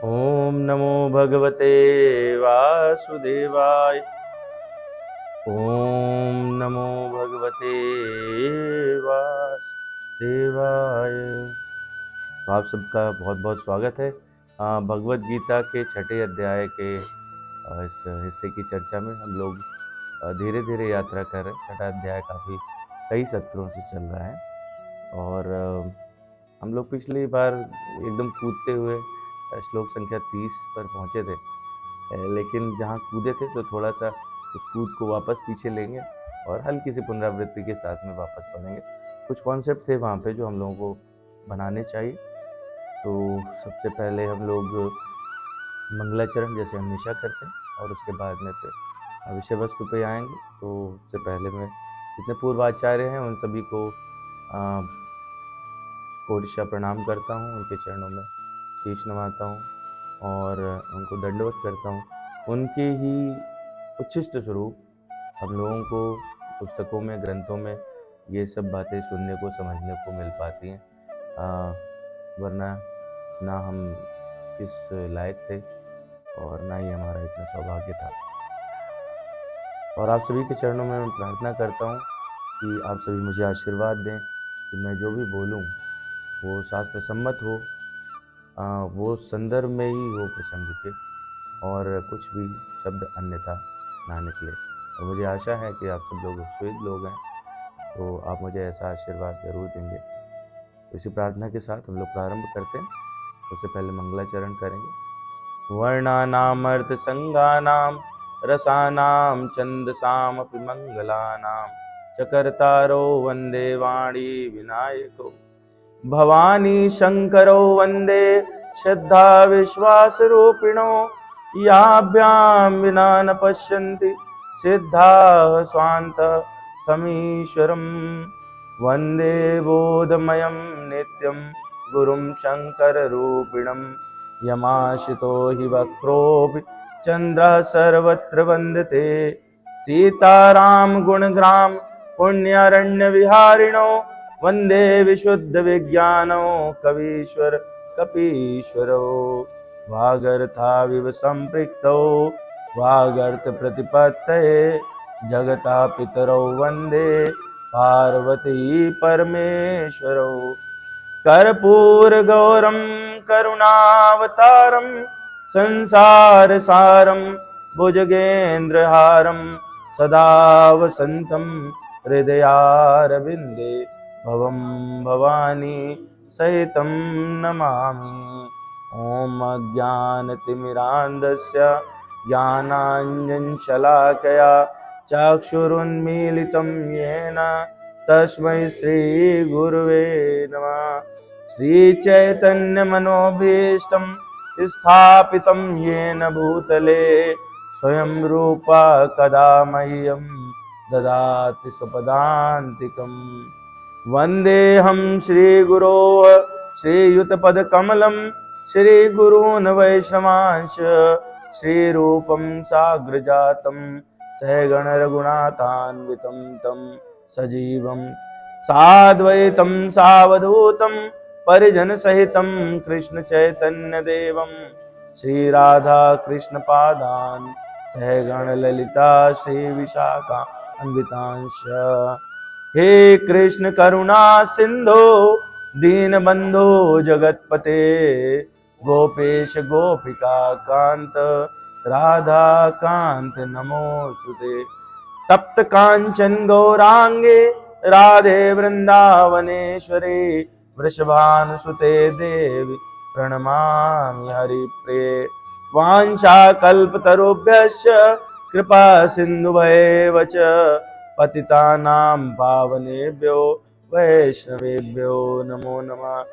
ओम नमो भगवते वासुदेवाय। ओम नमो भगवते वासुदेवाय। तो आप सबका बहुत बहुत स्वागत है भगवत गीता के छठे अध्याय के इस हिस्से की चर्चा में। हम लोग धीरे धीरे यात्रा कर रहे हैं। छठा अध्याय काफ़ी कई सत्रों से चल रहा है और हम लोग पिछली बार एकदम कूदते हुए श्लोक संख्या 30 पर पहुँचे थे, लेकिन जहाँ कूदे थे तो थोड़ा सा उस कूद को वापस पीछे लेंगे और हल्की सी पुनरावृत्ति के साथ में वापस पढ़ेंगे। कुछ कॉन्सेप्ट थे वहाँ पे जो हम लोगों को बनाने चाहिए। तो सबसे पहले हम लोग मंगलाचरण जैसे हमेशा करते हैं और उसके बाद में फिर विषय वस्तु पे आएंगे। तो उससे पहले मैं जितने पूर्वाचार्य हैं उन सभी को कोटिशा प्रणाम करता हूँ, उनके चरणों में शीश नवाता हूँ और उनको दंडवत करता हूँ। उनके ही उच्छिष्ट स्वरूप हम लोगों को पुस्तकों में, ग्रंथों में ये सब बातें सुनने को, समझने को मिल पाती हैं, वरना ना हम इस लायक थे और ना ही हमारा इतना सौभाग्य था। और आप सभी के चरणों में मैं प्रार्थना करता हूँ कि आप सभी मुझे आशीर्वाद दें कि मैं जो भी बोलूँ वो शास्त्र सम्मत हो, वो संदर्भ में ही हो प्रसंग के, और कुछ भी शब्द अन्यथा ना निकले। और मुझे आशा है कि आप सब लोग सुविध लोग हैं, तो आप मुझे ऐसा आशीर्वाद जरूर देंगे। तो इसी प्रार्थना के साथ हम लोग प्रारंभ करते हैं। उससे पहले मंगलाचरण करेंगे। वर्णानामर्थ संगानाम रसानाम छंदसामपि मंगलानाम चकर्तारो वंदे वाणी विनायको भवानी शंकरो वंदे श्रद्धा विश्वास रूपिणो याभ्याम विना न पश्यन्ति सिद्धा स्वांत समीश्वरम वंदे बोधमयं नित्यं गुरुं शंकर रूपिणं यमाशितो हि वक्रोऽपि चन्द्रः सर्वत्र वन्दते सीताराम गुणग्राम पुण्यरण्य विहारिणो वंदे विशुद्ध विज्ञानो कवीश्वर कपीश्वरो वागर्थाविव संपृक्तौ वागर्थ प्रतिपत्तये जगता पितरौ वंदे पार्वती परमेश्वरौ कर्पूर गौरम करुणावतारम संसार सारम भुजगेन्द्रहारम सदा वसंतम हृदयारविंदे भवं भवानी सहितं नमामि। ओम अज्ञानतिमिरान्धस्य ज्ञानाञ्जनशलाकया चक्षुरुन्मीलितं येन तस्मै श्रीगुरुवे नमः। श्रीचैतन्यमनोभीष्टं स्थापितं येन भूतले स्वयं रूपा कदा मह्यं ददाति स्वपदान्तिकम्। वन्देऽहं श्रीगुरो श्रीयुतपदकमलं श्रीगुरून् वैष्णवांश श्रीरूपं साग्रजातं सहगणरघुनाथान्वितं तं सजीवं साद्वैतं सावधूतं परिजनसहितं कृष्णचैतन्यदेवं श्रीराधा कृष्णपादान् सहगणललिता श्रीविशाखान्वितांश। हे कृष्ण करुणा सिंधु दीनबंधो जगतपते गोपेश गोपिका कांत राधा कांत नमोस्तुते। तप्त कांचन गौरांगे राधे वृंदावनेश्वरी वृषभानुसुते देवी प्रणमामि हरिप्रिये। वाञ्छाकल्पतरुभ्यश्च कृपा सिन्धुभैव च पतितानां पावनेभ्यो वैष्णवेभ्यो नमो नमः।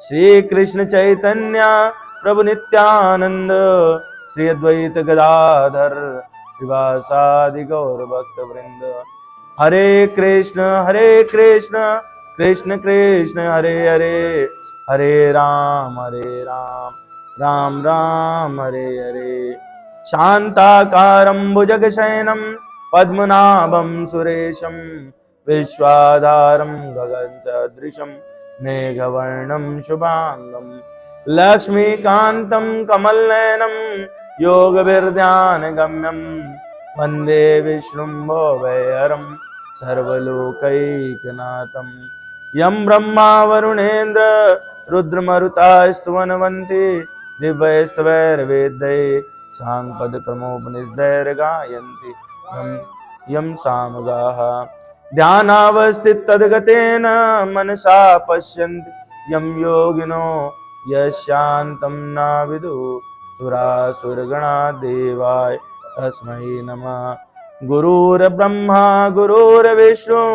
श्री कृष्ण चैतन्य प्रभु नित्यानंद श्री अद्वैत गदाधर श्रीवासादि गौर भक्त वृंद। हरे कृष्ण कृष्ण कृष्ण हरे हरे, हरे राम राम राम हरे हरे। शान्ताकारं भुजगशयनं पद्मनाभं सुरेशं विश्वाधारं गगनसदृशं मेघवर्णं शुभांगं लक्ष्मीकान्तं कमलनयनं योगविर्ध्यानगम्यं वन्दे विष्णुं भवभयहरं सर्वलोकैकनाथं। यं ब्रह्मा वरुणेन्द्र रुद्रमरुतास्तुवन्वन्ति दिव्यैस्तवैर्वेदैः साङ्गपदक्रमोपनिषदैर्गायन्ति यं सामगाः ध्यानावस्थिततद्गतेन मनसा पश्यन्ति यं योगिनो यशान्तं न विदुः सुरासुरगणा देवाय तस्मै नमः। गुरुर्ब्रह्मा गुरुर्विष्णु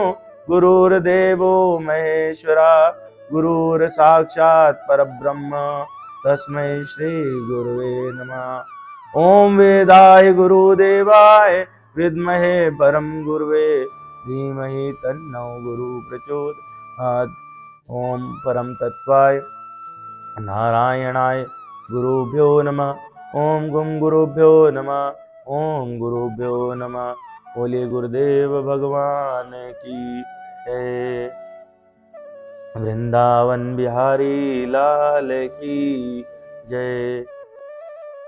गुरुर्देवो महेश्वरा गुरुर्साक्षात् परब्रह्म तस्मै श्री गुरुवे नमः। ओम वेदाय गुरुदेवाय विद्महे परम गुरुवे धीमहि तन्नो गुरु प्रचोदयात्। ओम परम तत्वाय नारायणाय गुरुभ्यो नमः। ओम गुम गुरुभ्यो नमः। ओम गुरुभ्यो नमः। बोले गुरुदेव भगवान की जय। वृंदावन बिहारी लाल की जय।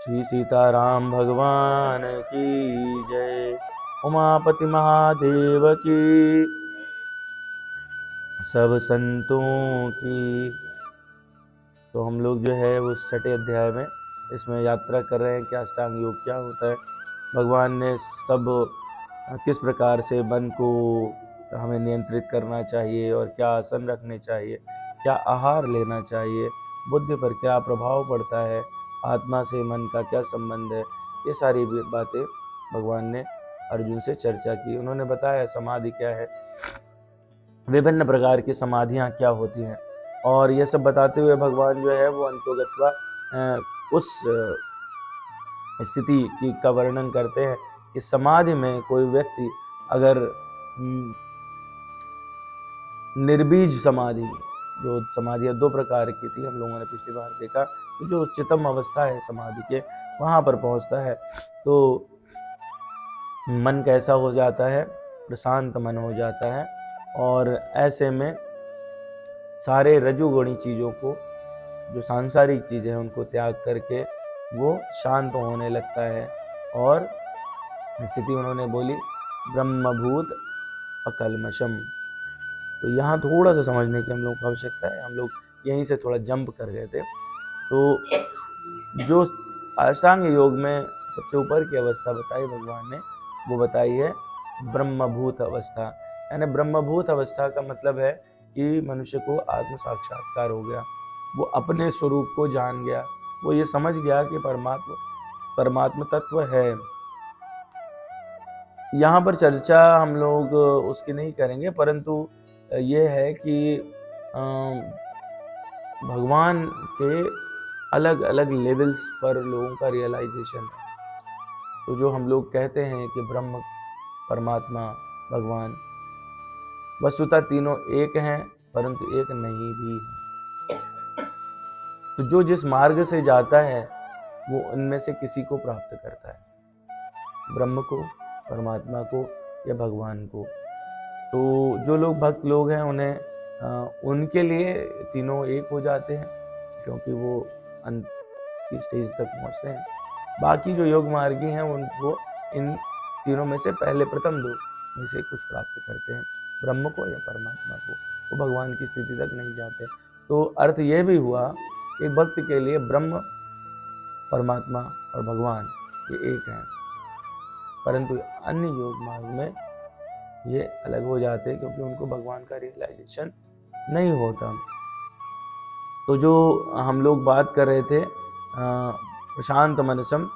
श्री सीताराम भगवान की जय। उमापति महादेव की, सब संतों की। तो हम लोग जो है वो 6ठे अध्याय में इसमें यात्रा कर रहे हैं कि अष्टांग योग क्या होता है, भगवान ने सब किस प्रकार से मन को हमें नियंत्रित करना चाहिए और क्या आसन रखने चाहिए, क्या आहार लेना चाहिए, बुद्धि पर क्या प्रभाव पड़ता है, आत्मा से मन का क्या संबंध है, ये सारी बातें भगवान ने अर्जुन से चर्चा की। उन्होंने बताया समाधि क्या है, विभिन्न प्रकार की समाधियाँ क्या होती हैं, और ये सब बताते हुए भगवान जो है वो अंतोगत्वा उस स्थिति की का वर्णन करते हैं कि समाधि में कोई व्यक्ति अगर निर्बीज समाधि, जो समाधियाँ 2 प्रकार की थी हम लोगों ने पिछली बार देखा, तो जो उच्चतम अवस्था है समाधि के वहाँ पर पहुँचता है तो मन कैसा हो जाता है, प्रशांत मन हो जाता है, और ऐसे में सारे रजोगुणी चीज़ों को, जो सांसारिक चीज़ें हैं उनको त्याग करके वो शांत होने लगता है। और स्थिति उन्होंने बोली ब्रह्मभूत अकल्मषम। तो यहाँ थोड़ा सा समझने की हम लोग को आवश्यकता है, हम लोग यहीं से थोड़ा जंप कर गए थे। तो जो अष्टांग योग में सबसे ऊपर की अवस्था बताई भगवान ने, वो बताई है ब्रह्मभूत अवस्था। यानी ब्रह्मभूत अवस्था का मतलब है कि मनुष्य को आत्म साक्षात्कार हो गया, वो अपने स्वरूप को जान गया, वो ये समझ गया कि परमात्मा तत्व है। यहाँ पर चर्चा हम लोग उसकी नहीं करेंगे, परंतु ये है कि भगवान के अलग अलग लेवल्स पर लोगों का रियलाइजेशन है। तो जो हम लोग कहते हैं कि ब्रह्म, परमात्मा, भगवान, वस्तुतः तीनों एक हैं, परंतु एक नहीं भी है। तो जो जिस मार्ग से जाता है वो उनमें से किसी को प्राप्त करता है, ब्रह्म को, परमात्मा को या भगवान को। तो जो लोग भक्त लोग हैं उन्हें उनके लिए तीनों एक हो जाते हैं, क्योंकि वो अंत की स्टेज तक पहुंचते हैं। बाकी जो योग मार्गी हैं उनको इन तीनों में से पहले प्रथम 2 में से कुछ प्राप्त करते हैं, ब्रह्म को या परमात्मा को, वो भगवान की स्थिति तक नहीं जाते। तो अर्थ ये भी हुआ कि भक्त के लिए ब्रह्म, परमात्मा और भगवान ये एक हैं, परंतु अन्य योग मार्ग में ये अलग हो जाते हैं, क्योंकि उनको भगवान का रियलाइजेशन नहीं होता। तो जो हम लोग बात कर रहे थे प्रशांत मनसम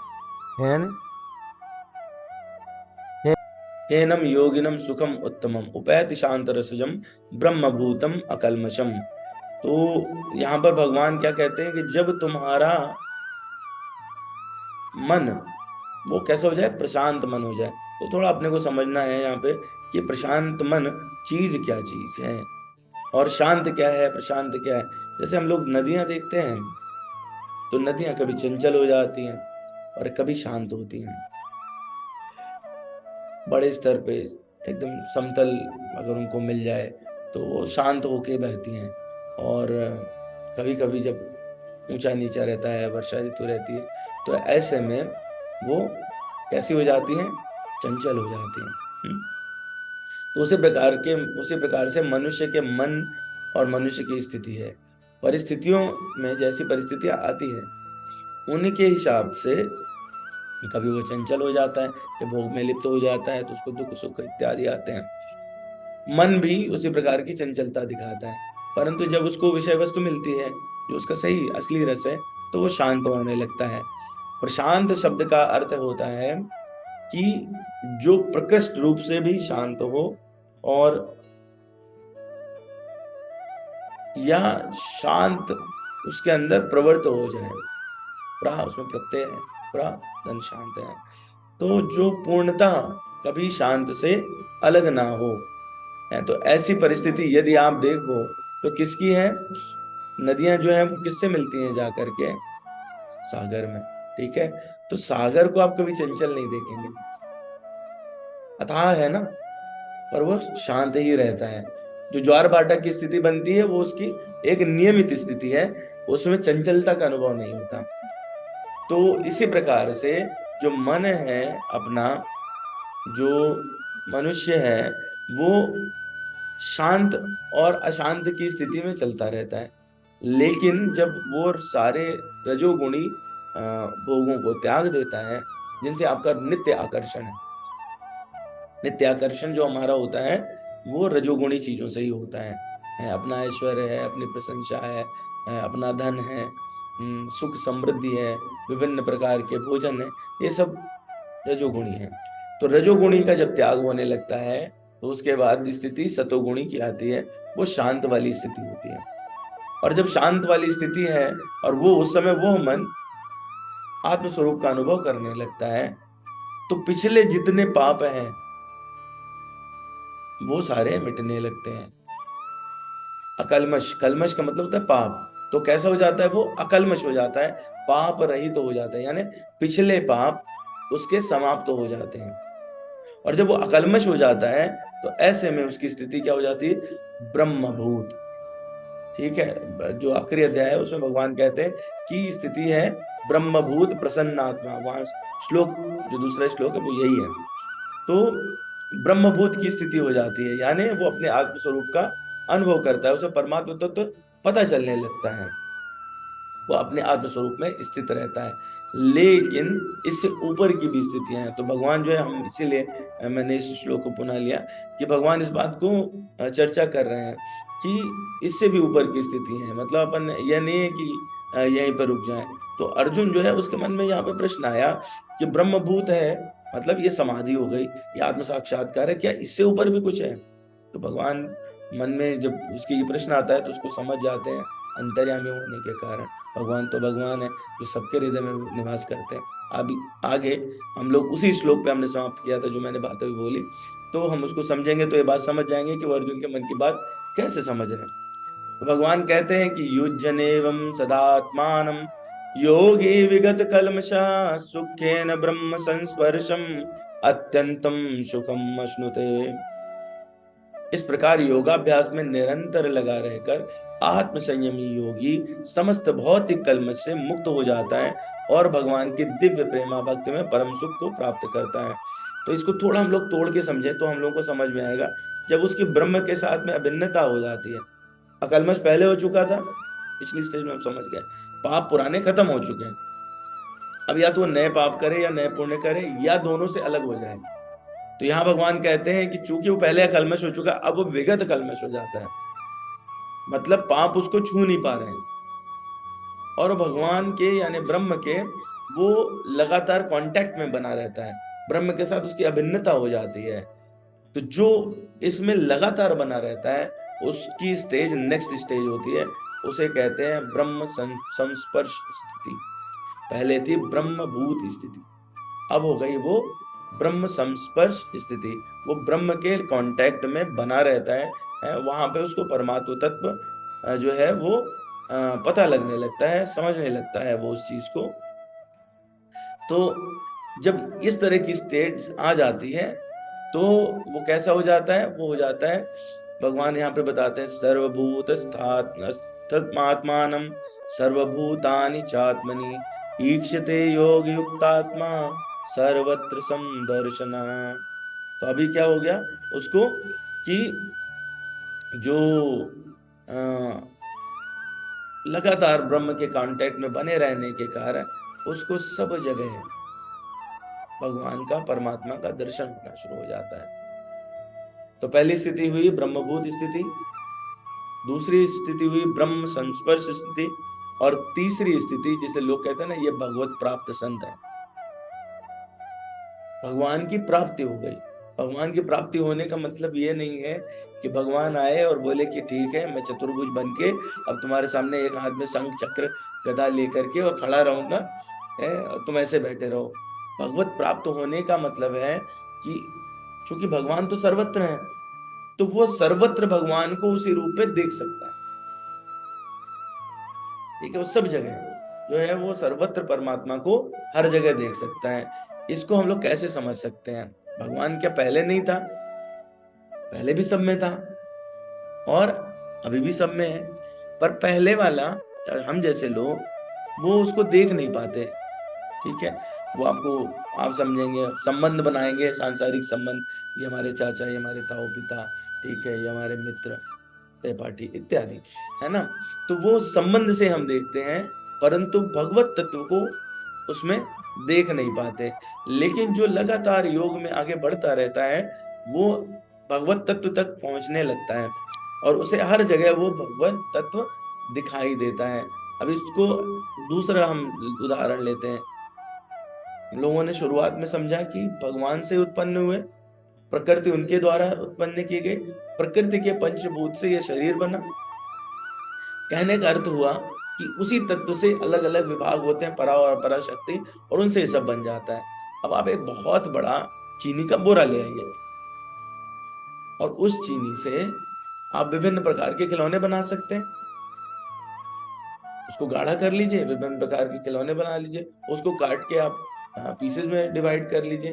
हेनम योगिनम सुखम उत्तमम उपैति शांत रसजम ब्रह्मभूतम अकल्मषम। तो यहाँ पर भगवान क्या कहते हैं कि जब तुम्हारा मन वो कैसा हो जाए, प्रशांत मन हो जाए। तो थोड़ा अपने को समझना है यहाँ पे कि प्रशांत मन चीज क्या चीज है और शांत क्या है, प्रशांत क्या है। जैसे हम लोग नदियां देखते हैं तो नदियां कभी चंचल हो जाती हैं और कभी शांत होती हैं। बड़े स्तर पे एकदम समतल अगर उनको मिल जाए तो वो शांत होके बहती हैं, और कभी कभी जब ऊंचा नीचा रहता है, वर्षा ऋतु रहती है, तो ऐसे में वो कैसी हो जाती हैं, चंचल हो जाती हैं। तो उसी प्रकार से मनुष्य के मन और मनुष्य की स्थिति है। परिस्थितियों में जैसी परिस्थितियां आती है उनके हिसाब से कभी वो चंचल हो जाता है, जब भोग में लिप्त हो जाता है तो उसको दुख सुख इत्यादि आते हैं। मन भी उसी प्रकार की चंचलता दिखाता है, परंतु जब उसको विषय वस्तु मिलती है जो उसका सही असली रस है तो वो शांत होने लगता है। प्रशांत शब्द का अर्थ होता है कि जो प्रकृष्ट रूप से भी शांत हो, और या शांत उसके अंदर प्रवृत्त हो जाए। प्रा उसमें प्रत्यय है, प्रा धन शांत है, तो जो पूर्णतः कभी शांत से अलग ना हो है। तो ऐसी परिस्थिति यदि आप देखो तो किसकी है, नदियां जो है वो किससे मिलती हैं जाकर के, सागर में। ठीक है, तो सागर को आप कभी चंचल नहीं देखेंगे, अथाह है ना, पर वो शांत ही रहता है। जो ज्वार भाटा की स्थिति बनती है वो उसकी एक नियमित स्थिति है, उसमें चंचलता का अनुभव नहीं होता। तो इसी प्रकार से जो मन है अपना, जो मनुष्य है, वो शांत और अशांत की स्थिति में चलता रहता है। लेकिन जब वो सारे रजोगुणी भोगों को त्याग देता है, जिनसे आपका नित्य आकर्षण है, नित्य आकर्षण जो हमारा होता है वो रजोगुणी चीजों से ही होता है अपना ऐश्वर्य है, अपनी प्रशंसा है, अपना धन है, सुख समृद्धि है, विभिन्न प्रकार के भोजन है, ये सब रजोगुणी है। तो रजोगुणी का जब त्याग होने लगता है तो उसके बाद स्थिति सतोगुणी की आती है, वो शांत वाली स्थिति होती है। और जब शांत वाली स्थिति है और वो उस समय वो मन आत्मस्वरूप का अनुभव करने लगता है, तो पिछले जितने पाप हैं वो सारे मिटने लगते हैं। अकलमश, कलमश का मतलब होता है पाप, तो कैसा हो जाता है, वो अकलमश हो जाता है, पाप रहित तो हो जाता है, यानी पिछले पाप उसके समाप्त तो हो जाते हैं। और जब वो अकलमश हो जाता है तो ऐसे में उसकी स्थिति क्या हो जाती है, ब्रह्मभूत। ठीक है, जो आखिरी अध्याय है उसमें भगवान कहते हैं कि स्थिति है ब्रह्मभूत प्रसन्नात्मा। वहां श्लोक, जो दूसरा श्लोक है वो यही है। तो ब्रह्मभूत की स्थिति हो जाती है, यानी वो अपने आत्म स्वरूप का अनुभव करता है, उसे परमात्मा तत्व तो पता चलने लगता है, वो अपने आत्म स्वरूप में स्थित रहता है। लेकिन इससे ऊपर की भी स्थितियां हैं, तो भगवान जो है, हम इसीलिए मैंने इस श्लोक को पुनः लिया कि भगवान इस बात को चर्चा कर रहे हैं कि इससे भी ऊपर की स्थिति है। मतलब अपन यह नहीं है कि यहीं पर रुक जाएं। तो अर्जुन जो है उसके मन में यहाँ पे प्रश्न आया कि ब्रह्मभूत है, मतलब ये समाधि हो गई, ये आत्म साक्षात्कार है, क्या इससे ऊपर भी कुछ है? तो भगवान मन में जब उसके ये प्रश्न आता है तो उसको समझ जाते हैं, अंतर्यामी होने के कारण। भगवान तो भगवान है जो सबके हृदय में निवास करते हैं। अभी आगे हम लोग उसी श्लोक पे हमने समाप्त किया था, जो मैंने बात अभी बोली, तो हम उसको समझेंगे तो ये बात समझ जाएंगे कि वो अर्जुन के मन की बात कैसे समझ रहे हैं। तो भगवान कहते हैं कि युज्यनेवं सदात्मानं योगी विगत कल्मषा सुखेन ब्रह्म संस्पर्शम अत्यंतम सुखम अश्नुते। इस प्रकार योगाभ्यास में निरंतर लगा रहकर आत्म संयमी योगी समस्त भौतिक कल्मश से मुक्त हो जाता है और भगवान की दिव्य प्रेमा भक्ति में परम सुख को प्राप्त करता है। तो इसको थोड़ा हम लोग तोड़ के समझें तो हम लोग को समझ में आएगा, जब उसकी ब्रह्म के साथ में अभिन्नता हो जाती है। अकल्मश पहले हो चुका था, पिछली स्टेज में हम समझ गए, पाप पुराने खत्म हो चुके हैं, अब या तो वो नए पाप करे या नए पुण्य करे या दोनों से अलग हो जाए। तो यहाँ भगवान कहते हैं कि चूंकि वो पहले कलमश हो चुका, अब वो विगत कलमश हो जाता है, मतलब पाप उसको छू नहीं पा रहे हैं। और भगवान के यानी ब्रह्म के वो लगातार कांटेक्ट में बना रहता है, ब्रह्म के साथ उसकी अभिन्नता हो जाती है। तो जो इसमें लगातार बना रहता है उसकी स्टेज नेक्स्ट स्टेज होती है, उसे कहते हैं ब्रह्म संस्पर्श स्थिति। पहले थी ब्रह्मभूत स्थिति, अब हो गई वो ब्रह्म संस्पर्श स्थिति। वो ब्रह्म के कांटेक्ट में बना रहता है, वहां पे उसको परमात्म तत्व जो है वो पता लगने लगता है, समझने लगता है वो उस चीज को। तो जब इस तरह की स्टेट आ जाती है तो वो कैसा हो जाता है, वो हो जाता है, भगवान यहाँ पे बताते हैं सर्वभूत सर्वभूतस्थमात्मानं सर्वभूतानि चात्मनि ईक्षते योग युक्तात्मा सर्वत्र समदर्शना। तो अभी क्या हो गया उसको कि जो लगातार ब्रह्म के कांटेक्ट में बने रहने के कारण उसको सब जगह भगवान का, परमात्मा का दर्शन होना शुरू हो जाता है। तो पहली स्थिति हुई ब्रह्मभूत स्थिति, दूसरी स्थिति हुई ब्रह्म संस्पर्श स्थिति, और तीसरी स्थिति जिसे लोग कहते हैं ना ये भगवत प्राप्त संत है, भगवान की प्राप्ति हो गई। भगवान की प्राप्ति होने का मतलब ये नहीं है कि भगवान आए और बोले कि ठीक है मैं चतुर्भुज बन के अब तुम्हारे सामने एक हाथ में शंख चक्र गदा लेकर के और खड़ा रहूंगा, तुम ऐसे बैठे रहो। भगवत प्राप्त होने का मतलब है कि चूंकि भगवान तो सर्वत्र है, तो वो सर्वत्र भगवान को उसी रूप में देख सकता है। ठीक है, वो सब जगह जो है वो सर्वत्र परमात्मा को हर जगह देख सकता है। इसको हम लोग कैसे समझ सकते हैं? भगवान क्या पहले नहीं था? पहले भी सब में था और अभी भी सब में है, पर पहले वाला हम जैसे लोग वो उसको देख नहीं पाते। ठीक है, वो आपको आप समझेंगे, संबंध बनाएंगे, सांसारिक संबंध, ये हमारे चाचा, ये हमारे ताऊ पिता, ठीक है, ये हमारे मित्र, सहपाठी इत्यादि, है ना। तो वो संबंध से हम देखते हैं, परंतु भगवत तत्व को उसमें देख नहीं पाते। लेकिन जो लगातार योग में आगे बढ़ता रहता है वो भगवत तत्व तक पहुंचने लगता है और उसे हर जगह वो भगवत तत्व दिखाई देता है। अब इसको दूसरा हम उदाहरण लेते हैं। लोगों ने शुरुआत में समझा कि भगवान से उत्पन्न हुए, प्रकृति उनके द्वारा उत्पन्न की गई, प्रकृति के पंचभूत से यह शरीर बना। कहने का अर्थ हुआ कि उसी तत्व से अलग अलग विभाग होते हैं, परा और पराशक्ति, और उनसे ये सब बन जाता है। अब आप एक बहुत बड़ा चीनी का बोरा ले आइए और उस चीनी से आप विभिन्न प्रकार के खिलौने बना सकते हैं। उसको गाढ़ा कर लीजिए, विभिन्न प्रकार के खिलौने बना लीजिए, उसको काट के आप पीसेस में डिवाइड कर लीजिए।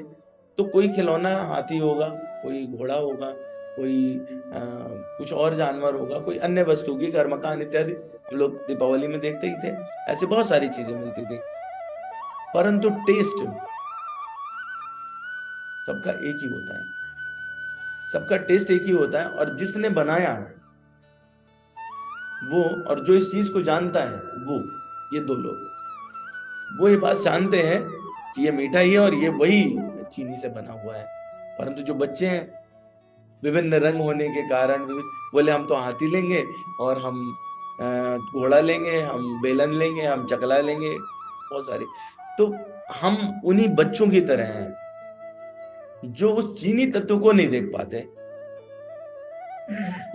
तो कोई खिलौना हाथी होगा, कोई घोड़ा होगा, कोई कुछ और जानवर होगा, कोई अन्य वस्तु की, घर मकान इत्यादि हम लोग दीपावली में देखते ही थे। ऐसे बहुत सारी चीजें मिलती थी, परंतु टेस्ट सबका एक ही होता है, सबका टेस्ट एक ही होता है। और जिसने बनाया वो और जो इस चीज को जानता है वो, ये दो लोग वो ये बात जानते हैं कि ये मीठा ही है और ये वही चीनी से बना हुआ है। परंतु जो बच्चे हैं, विभिन्न रंग होने के कारण बोले हम तो हाथी लेंगे और हम घोड़ा लेंगे, हम बेलन लेंगे, हम चकला लेंगे, बहुत सारी। तो हम उन्हीं बच्चों की तरह हैं जो उस चीनी तत्व को नहीं देख पाते।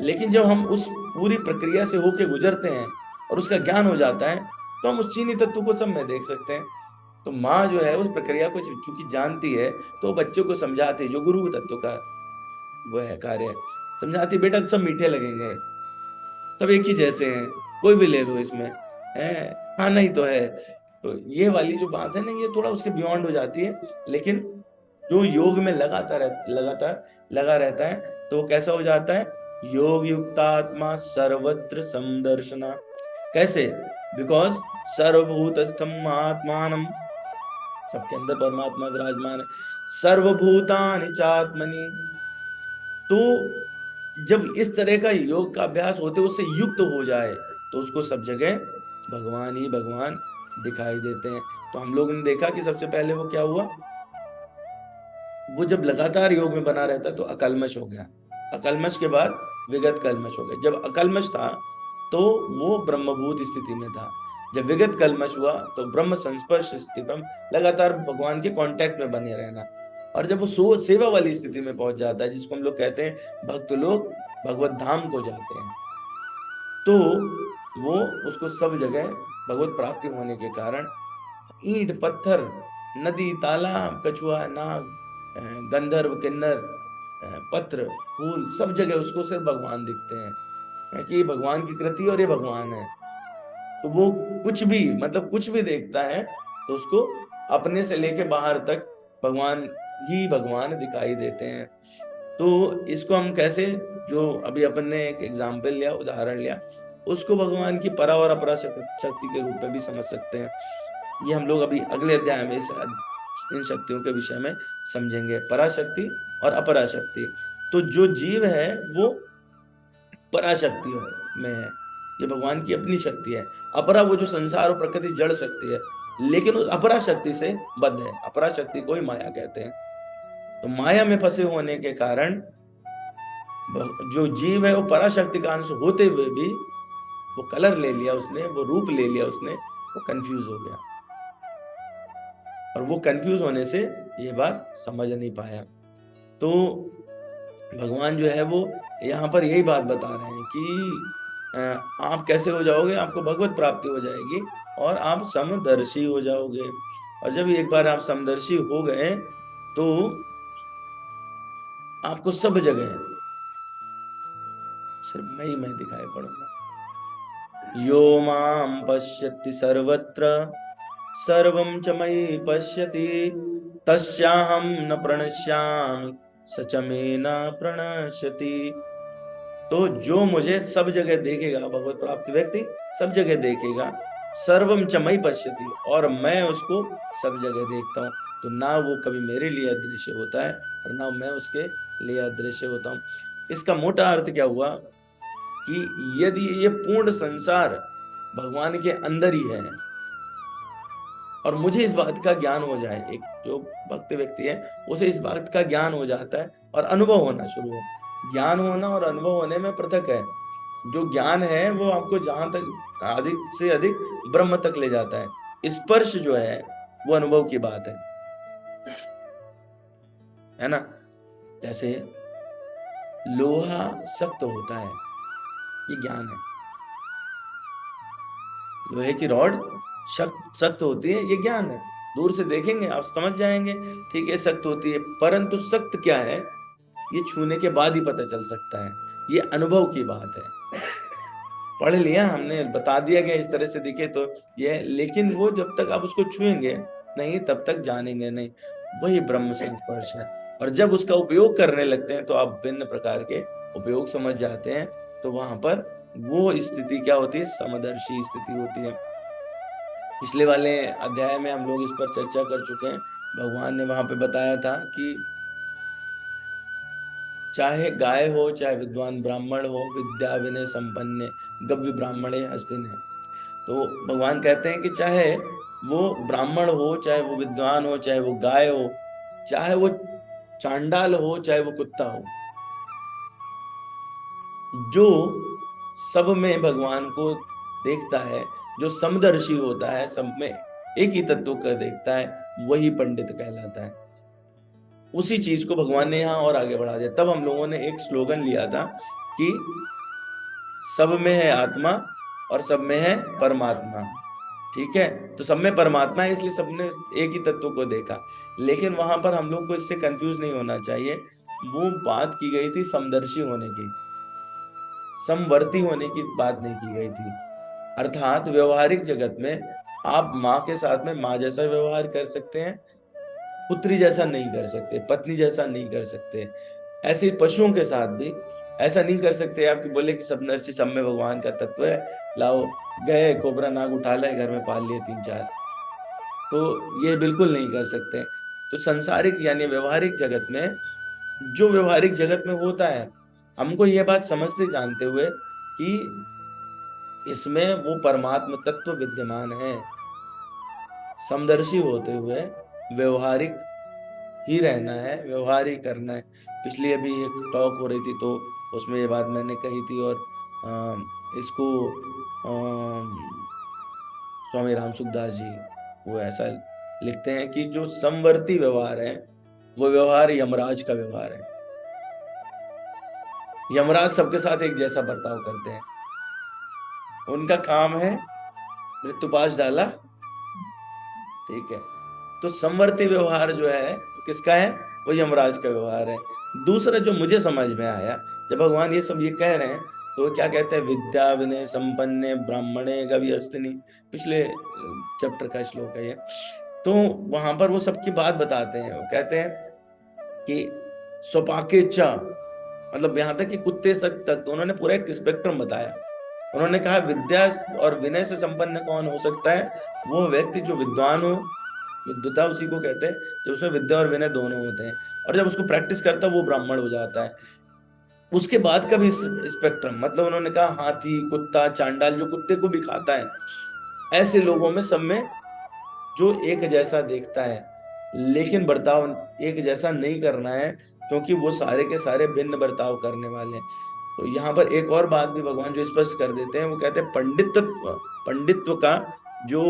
लेकिन जब हम उस पूरी प्रक्रिया से होके गुजरते हैं और उसका ज्ञान हो जाता है तो हम उस चीनी तत्व को सब में देख सकते हैं। तो माँ जो है उस प्रक्रिया को चूंकि जानती है तो बच्चों को समझाती है, जो गुरु तत्व का वो है कार्य, समझाती बेटा सब मीठे लगेंगे, सब एक ही जैसे हैं, कोई भी ले लो इसमें है, हाँ नहीं तो है। तो ये वाली जो बात है ना, ये थोड़ा उसके बियॉन्ड हो जाती है। लेकिन जो योग में लगातार लगा रहता है तो वो कैसा हो जाता है? योग युक्तात्मा सर्वत्र समदर्शना। कैसे? बिकॉज सर्वभूतस्थम आत्मानम, सबके अंदर परमात्मा विराजमान है, सर्वभूतानि चात्मनि। तो जब इस तरह का योग का अभ्यास होते उससे युक्त हो जाए तो उसको सब जगह भगवान ही भगवान दिखाई देते हैं। तो हम लोगों ने देखा कि सबसे पहले वो क्या हुआ, वो जब लगातार योग में बना रहता तो अकल्मष हो गया, अकल्मष के बाद विगत कल्मष हो गया। जब अकल्मष था तो वो ब्रह्मभूत स्थिति में था, जब विगत कल्मष हुआ तो ब्रह्म संस्पर्श स्थिति, ब्रह्म लगातार भगवान के कांटेक्ट में बने रहना। और जब वो सेवा वाली स्थिति में पहुंच जाता है, जिसको हम लोग कहते हैं भक्त लोग भगवत धाम को जाते हैं, तो वो उसको सब जगह भगवत प्राप्ति होने के कारण ईंट पत्थर, नदी, तालाब, कछुआ, नाग, गंधर्व, किन्नर, पत्र, फूल, सब जगह उसको सिर्फ भगवान दिखते हैं कि ये भगवान की कृति और ये भगवान है। तो वो कुछ भी, मतलब कुछ भी देखता है तो उसको अपने से लेके बाहर तक भगवान ही भगवान दिखाई देते हैं। तो इसको हम कैसे, जो अभी अपन ने एक एग्जाम्पल लिया, उदाहरण लिया, उसको भगवान की परा और अपरा शक्ति के रूप में भी समझ सकते हैं। ये हम लोग अभी अगले अध्याय में इन शक्तियों के विषय में समझेंगे, पराशक्ति और अपराशक्ति। तो जो जीव है वो पराशक्ति में है, ये भगवान की अपनी शक्ति है। अपरा वो जो संसार और प्रकृति जड़ शक्ति है, लेकिन उस अपरा शक्ति से बद्ध है। अपरा शक्ति को ही माया कहते हैं। तो माया में फंसे होने के कारण जो जीव है वो पराशक्ति का अंश होते हुए भी वो कलर ले लिया उसने, वो रूप ले लिया उसने, वो कंफ्यूज हो गया। और वो कंफ्यूज होने से ये बात समझ नहीं पाया। तो भगवान जो है वो यहाँ पर यही बात बता रहे हैं कि आप कैसे हो जाओगे, आपको भगवत प्राप्ति हो जाएगी और आप समदर्शी हो जाओगे। और जब एक बार आप समदर्शी हो गए तो आपको सब जगह सिर्फ मैं दिखाई पड़ूंगा। यो माम पश्यति सर्वत्र सर्वं च मयि पश्यति तस्याहं न प्रणश्यामि स च मे न प्रणश्यति। तो जो मुझे सब जगह देखेगा, भगवत प्राप्त व्यक्ति सब जगह देखेगा, सर्वम च मयि पश्यति, और मैं उसको सब जगह देखता हूँ। तो ना वो कभी मेरे लिए अदृश्य होता है और ना मैं उसके लिए अदृश्य होता हूँ। इसका मोटा अर्थ क्या हुआ कि यदि ये पूर्ण संसार भगवान के अंदर ही है और मुझे इस बात का ज्ञान हो जाए, एक जो भक्त व्यक्ति है उसे इस बात का ज्ञान हो जाता है और अनुभव होना शुरू हो। ज्ञान होना और अनुभव होने में पृथक है। जो ज्ञान है वो आपको जहां तक अधिक से अधिक ब्रह्म तक ले जाता है। स्पर्श जो है वो अनुभव की बात है ना। जैसे लोहा सख्त होता है, ये ज्ञान है। लोहे की रॉड सख्त होती है, ये ज्ञान है। दूर से देखेंगे आप समझ जाएंगे, ठीक है सख्त होती है, परंतु सख्त क्या है ये छूने के बाद ही पता चल सकता है। ये अनुभव की बात है। पढ़ लिया हमने, बता दिया गया इस तरह से दिखे तो ये, लेकिन वो जब तक आप उसको छुएंगे नहीं तब तक जानेंगे नहीं। वही ब्रह्म संस्पर्श है। और जब उसका उपयोग करने लगते हैं तो आप भिन्न प्रकार के उपयोग समझ जाते हैं। तो वहां पर वो स्थिति क्या होती है, समदर्शी स्थिति होती है। पिछले वाले अध्याय में हम लोग इस पर चर्चा कर चुके हैं। भगवान ने वहां पे बताया था कि चाहे गाय हो, चाहे विद्वान ब्राह्मण हो, विद्या विनय संपन्न गव्य ब्राह्मणे हस्तिन है। तो भगवान कहते हैं कि चाहे वो ब्राह्मण हो, चाहे वो विद्वान हो, चाहे वो गाय हो, चाहे वो चांडाल हो, चाहे वो कुत्ता हो, जो सब में भगवान को देखता है, जो समदर्शी होता है, सब में एक ही तत्व का देखता है, वही पंडित कहलाता है। उसी चीज को भगवान ने यहाँ और आगे बढ़ा दिया। तब हम लोगों ने एक स्लोगन लिया था कि सब में है आत्मा और सब में है परमात्मा। ठीक है, तो सब में परमात्मा है इसलिए सबने एक ही तत्व को देखा। लेकिन वहां पर हम लोग को इससे कंफ्यूज नहीं होना चाहिए। वो बात की गई थी समदर्शी होने की, समवर्ती होने की बात नहीं की गई थी। अर्थात व्यवहारिक जगत में आप माँ के साथ में माँ जैसा व्यवहार कर सकते हैं, पुत्री जैसा नहीं कर सकते, पत्नी जैसा नहीं कर सकते। ऐसे पशुओं के साथ भी ऐसा नहीं कर सकते आप कि बोले कि सब नरसी सब में भगवान का तत्व है, लाओ गए कोबरा नाग उठा लाए घर में पाल लिए 3-4, तो ये बिल्कुल नहीं कर सकते। तो संसारिक यानी व्यवहारिक जगत में, जो व्यवहारिक जगत में होता है, हमको यह बात समझते जानते हुए कि इसमें वो परमात्मा तत्व विद्यमान है, समदर्शी होते हुए व्यवहारिक ही रहना है, व्यवहार ही करना है। पिछली अभी एक टॉक हो रही थी तो उसमें ये बात मैंने कही थी। और इसको स्वामी राम सुखदास जी वो ऐसा लिखते हैं कि जो समवर्ती व्यवहार है वो व्यवहार यमराज का व्यवहार है। यमराज सबके साथ एक जैसा बर्ताव करते हैं, उनका काम है मृत्युपाश डाला, ठीक है। तो समवर्ती व्यवहार जो है किसका है, वो यमराज का व्यवहार है। दूसरा जो मुझे समझ में आया, जब भगवान ये सब ये कह रहे हैं तो क्या कहते हैं, विद्या विनय संपन्ने ब्राह्मणे गविहस्तिनि, पिछले चैप्टर का श्लोक है ये। तो वहां पर वो सबकी बात बताते हैं, वो कहते हैं कि स्वपाकेच्छा, मतलब यहाँ तक कि कुत्ते तक तो उन्होंने पूरा एक स्पेक्ट्रम बताया उन्होंने कहा विद्या और विनय से संपन्न कौन हो सकता है? वो व्यक्ति जो विद्वान हो, विद्वता उसी को कहते हैं जब उसमें विद्या और विनय दोनों होते हैं, और जब उसको प्रैक्टिस करता है वो ब्राह्मण हो जाता है। उसके बाद का भी स्पेक्ट्रम, मतलब उन्होंने कहा हाथी, कुत्ता, चांडाल जो कुत्ते को भी खाता है, ऐसे लोगों में सब में जो एक जैसा देखता है, लेकिन बर्ताव एक जैसा नहीं करना है, क्योंकि वो सारे के सारे भिन्न बर्ताव करने वाले हैं। तो यहाँ पर एक और बात भी भगवान जो स्पष्ट कर देते हैं, वो कहते हैं पंडित्व का जो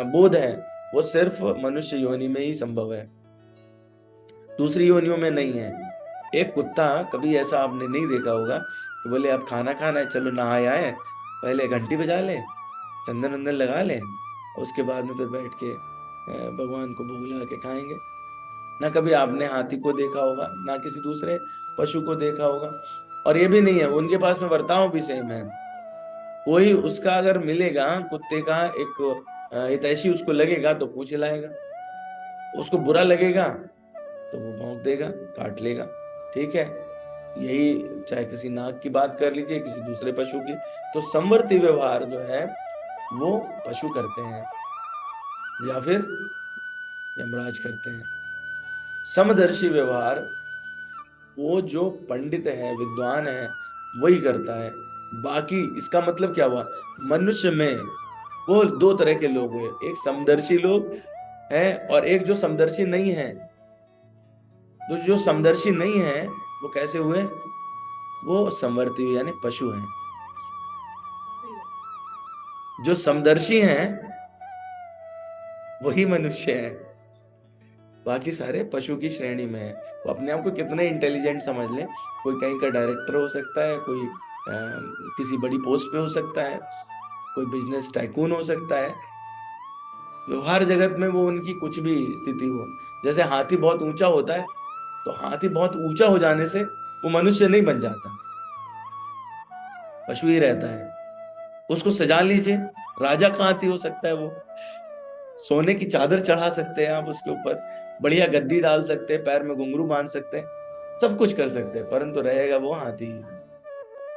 बोध है वो सिर्फ मनुष्य योनि में ही संभव है, दूसरी योनियों में नहीं है। एक कुत्ता, कभी ऐसा आपने नहीं देखा होगा कि बोले आप खाना खाना है, चलो नहाए आए, पहले घंटी बजा ले, चंदन वंदन लगा ले, और उसके बाद में फिर बैठ के भगवान को भोग लगा के खाएंगे। ना कभी आपने हाथी को देखा होगा, ना किसी दूसरे पशु को देखा होगा। और ये भी नहीं है, उनके पास में बर्ताव भी सेम है। कोई उसका अगर मिलेगा कुत्ते का एक हितैषी उसको लगेगा तो पूछ हिलाएगा, उसको बुरा लगेगा तो वो भौंक देगा, काट लेगा। ठीक है, यही चाहे किसी नाग की बात कर लीजिए, किसी दूसरे पशु की। तो समवर्ती व्यवहार जो है वो पशु करते हैं या फिर यमराज करते हैं। समदर्शी व्यवहार वो जो पंडित है, विद्वान है, वही करता है। बाकी इसका मतलब क्या हुआ? मनुष्य में वो दो तरह के लोग हुए, एक समदर्शी लोग हैं और एक जो समदर्शी नहीं है। तो जो समदर्शी नहीं है वो कैसे हुए? वो समवर्ती हुए, यानी पशु हैं। जो समदर्शी हैं वही मनुष्य हैं, बाकी सारे पशु की श्रेणी में है। वो अपने आप को कितने इंटेलिजेंट समझ लें, कोई कहीं का डायरेक्टर हो सकता है, कोई किसी बड़ी पोस्ट पे हो सकता है, कोई बिजनेस टाइकून हो सकता है। व्यवहार जगत में वो उनकी कुछ भी स्थिति हो, जैसे हाथी बहुत ऊंचा होता है, तो हाथी बहुत ऊंचा हो जाने से वो मनुष्य नहीं बन जाता, पशु ही रहता है। उसको सजा लीजिए, राजा का हाथी हो सकता है वो, सोने की चादर चढ़ा सकते हैं आप उसके ऊपर, बढ़िया गद्दी डाल सकते हैं, पैर में घुंघरू बांध सकते हैं, सब कुछ कर सकते हैं, परंतु रहेगा वो हाथी।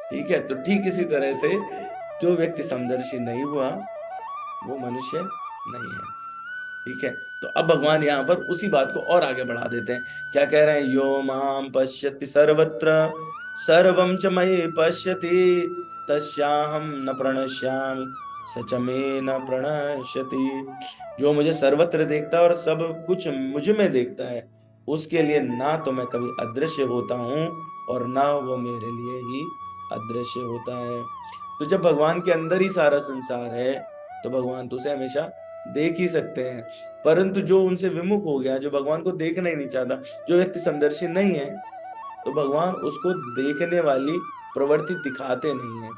ठीक है, तो ठीक इसी तरह से जो व्यक्ति समदर्शी नहीं हुआ वो मनुष्य नहीं है। ठीक है, तो अब भगवान यहाँ पर उसी बात को और आगे बढ़ा देते हैं। क्या कह रहे हैं? यो माम पश्यति सर्वत्र सर्वं च मयि पश्यति तस्याहं न प्रणश्यामि स च मे न प्रणश्यति। जो मुझे सर्वत्र देखता है और सब कुछ मुझ में देखता है, उसके लिए ना तो मैं कभी अदृश्य होता हूँ और ना वो मेरे लिए ही अदृश्य होता है। तो जब भगवान के अंदर ही सारा संसार है तो भगवान तो उसे हमेशा देख ही सकते हैं। परंतु जो उनसे विमुख हो गया, जो भगवान को देखना ही नहीं चाहता, जो व्यक्ति समदर्शी नहीं है, तो भगवान उसको देखने वाली प्रवृत्ति दिखाते नहीं है।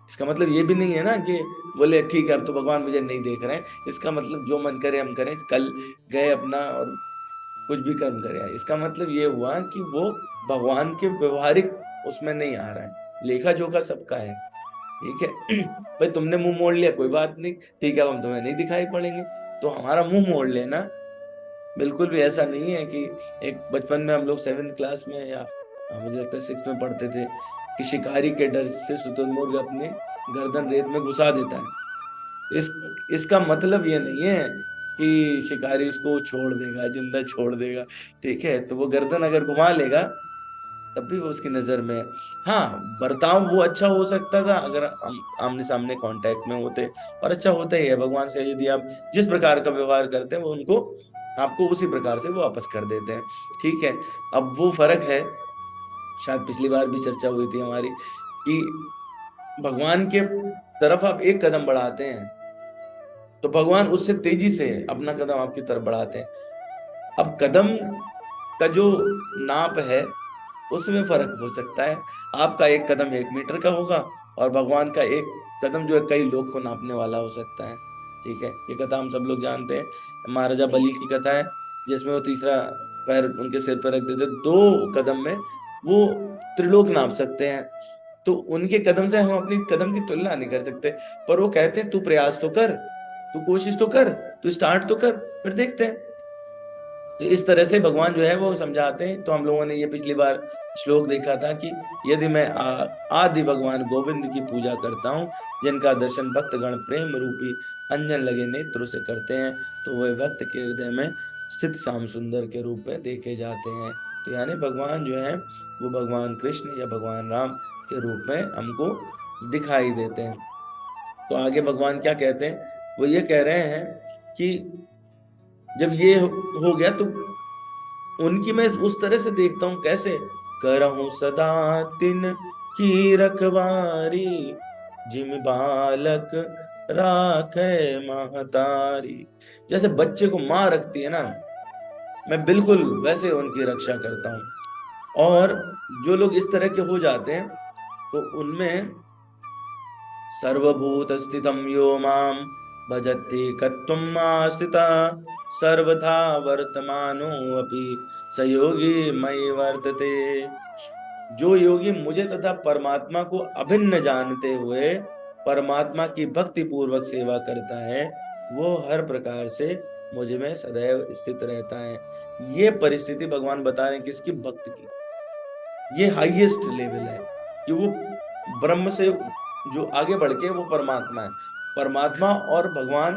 इसका मतलब ये भी नहीं है ना कि बोले ठीक है अब तो भगवान मुझे नहीं देख रहे हैं, इसका मतलब जो मन करे हम करें, कल गए अपना और कुछ भी कर्म करे। इसका मतलब ये हुआ कि वो भगवान के व्यवहारिक उसमें नहीं आ रहा है, लेखा जोखा सबका है। ठीक है भाई, तुमने मुंह मोड़ लिया कोई बात नहीं, ठीक है अब हम तुम्हें नहीं दिखाई पड़ेंगे, तो हमारा मुंह मोड़ लेना बिल्कुल भी ऐसा नहीं है। कि एक बचपन में हम लोग 7th क्लास में या मुझे लगता है 6th में पढ़ते थे कि शिकारी के डर से शुतुरमुर्ग अपने गर्दन रेत में घुसा देता है। इसका मतलब ये नहीं है कि शिकारी उसको छोड़ देगा, जिंदा छोड़ देगा। ठीक है, तो वो गर्दन अगर घुमा लेगा तब भी वो उसकी नजर में है। हाँ, बर्ताव वो अच्छा हो सकता था अगर हम आमने सामने कांटेक्ट में होते, और अच्छा होता ही है भगवान से, यदि आप जिस प्रकार का व्यवहार करते हैं वो उनको आपको उसी प्रकार से वो वापस कर देते हैं। ठीक है, अब वो फर्क है, शायद पिछली बार भी चर्चा हुई थी हमारी, कि भगवान के तरफ आप एक कदम बढ़ाते हैं तो भगवान उससे तेजी से अपना कदम आपकी तरफ बढ़ाते हैं। अब कदम का जो नाप है उसमें फर्क हो सकता है, आपका एक कदम 1 मीटर का होगा और भगवान का एक कदम जो है कई लोग को नापने वाला हो सकता है। ठीक है, ये कथा हम सब लोग जानते हैं, महाराजा बलि की कथा है, जिसमें वो तीसरा पैर उनके सिर पर रख देते, 2 कदम में वो त्रिलोक नाप सकते हैं। तो उनके कदम से हम अपनी कदम की तुलना नहीं कर सकते, पर वो कहते हैं तू प्रयास तो कर, तू कोशिश तो कर, तू स्टार्ट तो कर, फिर देखते हैं। तो इस तरह से भगवान जो है वो समझाते हैं। तो हम लोगों ने ये पिछली बार श्लोक देखा था कि यदि मैं आदि भगवान गोविंद की पूजा करता हूँ, जिनका दर्शन भक्तगण प्रेम रूपी अंजन लगे नेत्रों से करते हैं, तो वह भक्त के हृदय में स्थित श्याम सुंदर के रूप में देखे जाते हैं। तो यानी भगवान जो है वो भगवान कृष्ण या भगवान राम के रूप में हमको दिखाई देते हैं। तो आगे भगवान क्या कहते हैं, वो ये कह रहे हैं कि जब ये हो गया तो उनकी मैं उस तरह से देखता हूँ, कैसे करहूं सदा तिन की रखवारी, जिम बालक राखे महतारी। जैसे बच्चे को माँ रखती है ना, मैं बिल्कुल वैसे उनकी रक्षा करता हूँ। और जो लोग इस तरह के हो जाते हैं तो उनमें सर्वभूत स्थितम यो मां भजते कत्वम् आस्थिता, सर्वथा वर्तमानो अपि स योगी मयि वर्तते। जो योगी मुझे तथा परमात्मा को अभिन्न जानते हुए परमात्मा की भक्ति पूर्वक सेवा करता है, वो हर प्रकार से मुझ में सदैव स्थित रहता है। ये परिस्थिति भगवान बता रहे हैं किसकी, भक्त की। ये हाईएस्ट लेवल है कि वो ब्रह्म से जो आगे बढ़ के वो परमात्मा है, परमात्मा और भगवान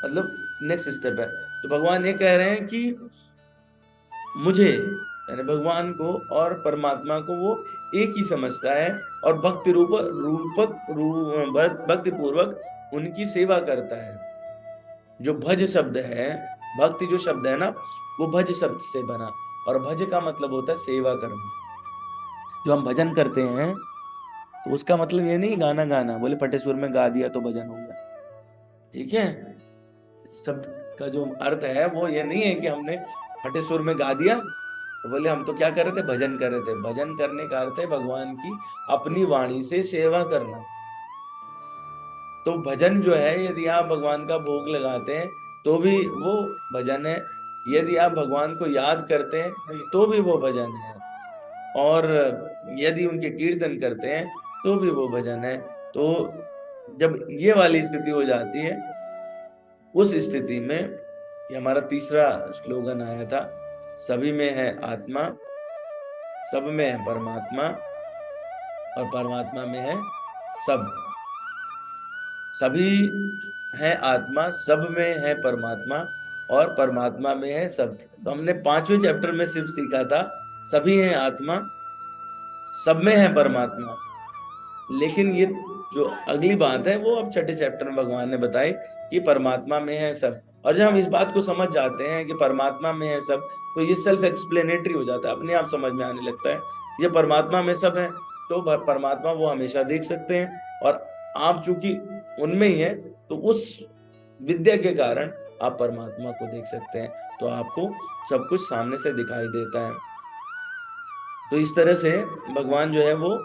मतलब नेक्स्ट स्टेप है। तो भगवान ये कह रहे हैं कि मुझे यानी भगवान को और परमात्मा को वो एक ही समझता है और भक्ति पूर्वक उनकी सेवा करता है। जो भज शब्द है, भक्ति जो शब्द है ना, वो भज शब्द से बना, और भज का मतलब होता है सेवा करना। जो हम भजन करते हैं तो उसका मतलब ये नहीं गाना गाना, बोले फटे सुर में गा दिया तो भजन हो गया, ठीक है। शब्द का जो अर्थ है वो ये नहीं है कि हमने फटे सुर में गा दिया तो बोले हम तो क्या कर रहे थे, भजन कर रहे थे। भजन करने का अर्थ है भगवान की अपनी वाणी से सेवा करना। तो भजन जो है, यदि आप भगवान का भोग लगाते हैं तो भी वो भजन है, यदि आप भगवान को याद करते हैं तो भी वो भजन है, और यदि उनके कीर्तन करते हैं तो भी वो भजन है। तो जब ये वाली स्थिति हो जाती है, उस स्थिति में ये हमारा तीसरा स्लोगन आया था, सभी में है आत्मा, सब में है परमात्मा, और परमात्मा में है सब। सभी है आत्मा, सब में है परमात्मा, और परमात्मा में है सब। तो हमने 5वें चैप्टर में सिर्फ सीखा था सभी है आत्मा, सब में है परमात्मा, लेकिन ये जो अगली बात है वो अब छठे चैप्टर में भगवान ने बताई कि परमात्मा में है सब। और जब हम इस बात को समझ जाते हैं कि परमात्मा में है सब, तो ये सेल्फ एक्सप्लेनेटरी हो जाता है, अपने आप समझ में आने लगता है। ये परमात्मा में सब है तो परमात्मा वो हमेशा देख सकते हैं, और आप चूंकि उनमें ही है तो उस विद्या के कारण आप परमात्मा को देख सकते हैं, तो आपको सब कुछ सामने से दिखाई देता है। तो इस तरह से भगवान जो है वो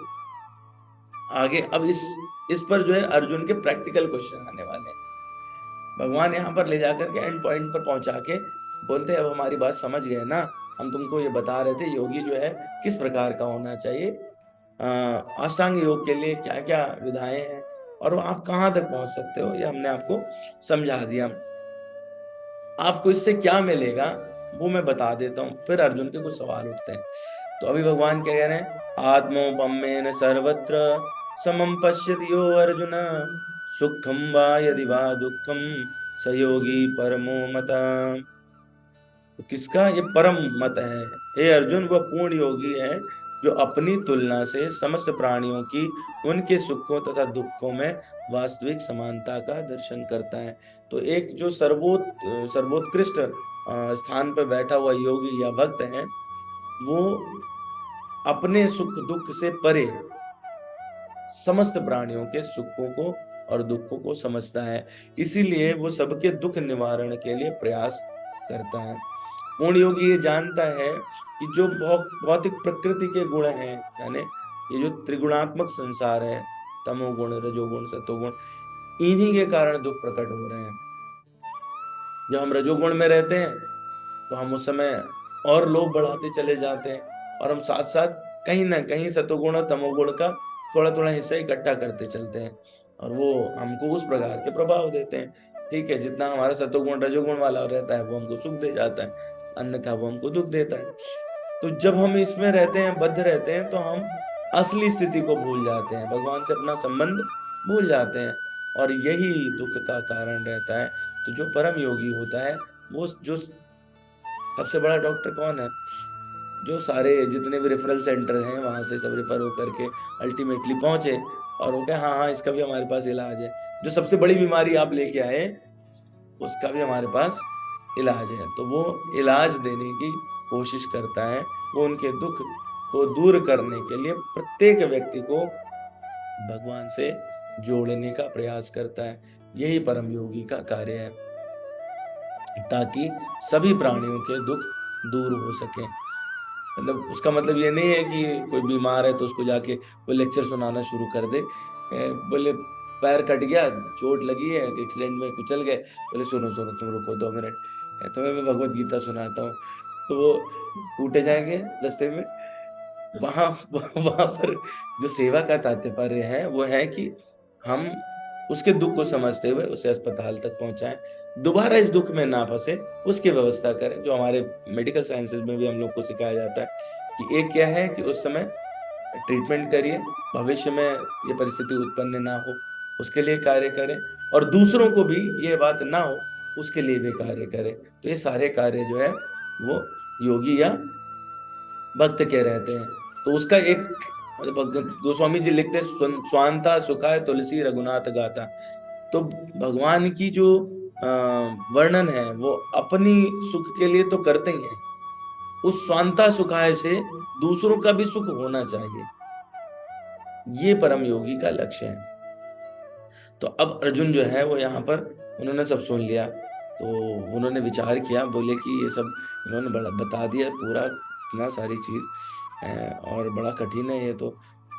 आगे अब इस पर जो है अर्जुन के प्रैक्टिकल क्वेश्चन आने वाले हैं। भगवान यहाँ पर ले जाकर के एंड पॉइंट पर पहुंचा के बोलते हैं अब हमारी बात समझ गए ना, हम तुमको ये बता रहे थे योगी जो है किस प्रकार का होना चाहिए, अष्टांग योग के लिए क्या क्या विधाएं हैं और आप कहाँ तक पहुंच सकते हो, ये हमने आपको समझा दिया। आपको इससे क्या मिलेगा वो मैं बता देता हूँ, फिर अर्जुन के कुछ सवाल उठते हैं। तो अभी भगवान क्या कह रहे हैं, आत्मोपम्येन सर्वत्र समम पश्यति यो अर्जुन, सुखम वा यदि वा दुखम स योगी परमो मता। तो किसका ये परम मत है, हे अर्जुन वह पूर्ण योगी है जो अपनी तुलना से समस्त प्राणियों की उनके सुखों तथा दुखों में वास्तविक समानता का दर्शन करता है। तो एक जो सर्वोत्कृष्ट स्थान पर बैठा हुआ योगी या भक्त है, वो अपने सुख दुख से परे समस्त प्राणियों के सुखों को और दुखों को समझता है, इसीलिए वो सबके दुख निवारण के लिए प्रयास करता है। पूर्ण योगी ये जानता है कि जो भौतिक प्रकृति के गुण हैं, यानी ये जो त्रिगुणात्मक संसार है, तमोगुण रजोगुण सतोगुण, इन्हीं के कारण दुख प्रकट हो रहे हैं। जब हम रजोगुण में रहते हैं तो हम उस समय और लोभ बढ़ाते चले जाते हैं, और हम साथ साथ कहीं ना कहीं सतोगुण और तमोगुण का थोड़ा थोड़ा हिस्सा इकट्ठा करते चलते हैं, और वो हमको उस प्रकार के प्रभाव देते हैं। ठीक है, जितना हमारा सतोगुण रजोगुण वाला रहता है वो हमको सुख दे जाता है, अन्यथा वो हमको दुख देता है। तो जब हम इसमें रहते हैं, बद्ध रहते हैं, तो हम असली स्थिति को भूल जाते हैं, भगवान से अपना संबंध भूल जाते हैं, और यही दुख का कारण रहता है। तो जो परम योगी होता है, वो जो सबसे बड़ा डॉक्टर कौन है? जो सारे जितने भी रेफरल सेंटर हैं वहां से सब रेफर होकर के अल्टीमेटली पहुंचे और हो गया, हाँ हाँ इसका भी हमारे पास इलाज है। जो सबसे बड़ी बीमारी आप लेके आए, उसका भी हमारे पास इलाज है। तो वो इलाज देने की कोशिश करता है, वो उनके दुख को दूर करने के लिए प्रत्येक व्यक्ति को भगवान से जोड़ने का प्रयास करता है। यही परम योगी का कार्य है, ताकि सभी प्राणियों के दुख दूर हो सके। मतलब उसका मतलब ये नहीं है कि कोई बीमार है तो उसको जाके वो लेक्चर सुनाना शुरू कर दे। बोले पैर कट गया, चोट लगी है, एक्सीडेंट में कुचल गए, बोले सुनो सुनो तुम रुको 2 मिनट, तुम्हें मैं भगवत गीता सुनाता हूँ। तो वो टूटे जाएंगे रास्ते में। वहां वहां पर जो सेवा का तात्पर्य है वो है कि हम उसके दुख को समझते हुए उसे अस्पताल तक पहुंचाएं, दोबारा इस दुख में ना फंसे, उसकी व्यवस्था करें। जो हमारे मेडिकल साइंसेज में भी हम लोग को सिखाया जाता है कि एक क्या है कि उस समय ट्रीटमेंट करिए, भविष्य में ये परिस्थिति उत्पन्न ना हो उसके लिए कार्य करें, और दूसरों को भी ये बात ना हो उसके लिए भी कार्य करें। तो ये सारे कार्य जो है वो योगी या भक्त के रहते हैं। तो उसका एक गोस्वामी जी लिखते हैं, स्वांता सुखाय तुलसी रघुनाथ गाथा। तो भगवान की जो वर्णन है वो अपनी सुख के लिए तो करते ही हैं, उस स्वांता सुखाय से दूसरों का भी सुख होना चाहिए, ये परम योगी का लक्ष्य है। तो अब अर्जुन जो है वो यहाँ पर उन्होंने सब सुन लिया, तो उन्होंने विचार किया, बोले कि ये सब इन्होंने बड़ा बता दिया पूरा, इतना सारी चीज है और बड़ा कठिन है ये तो।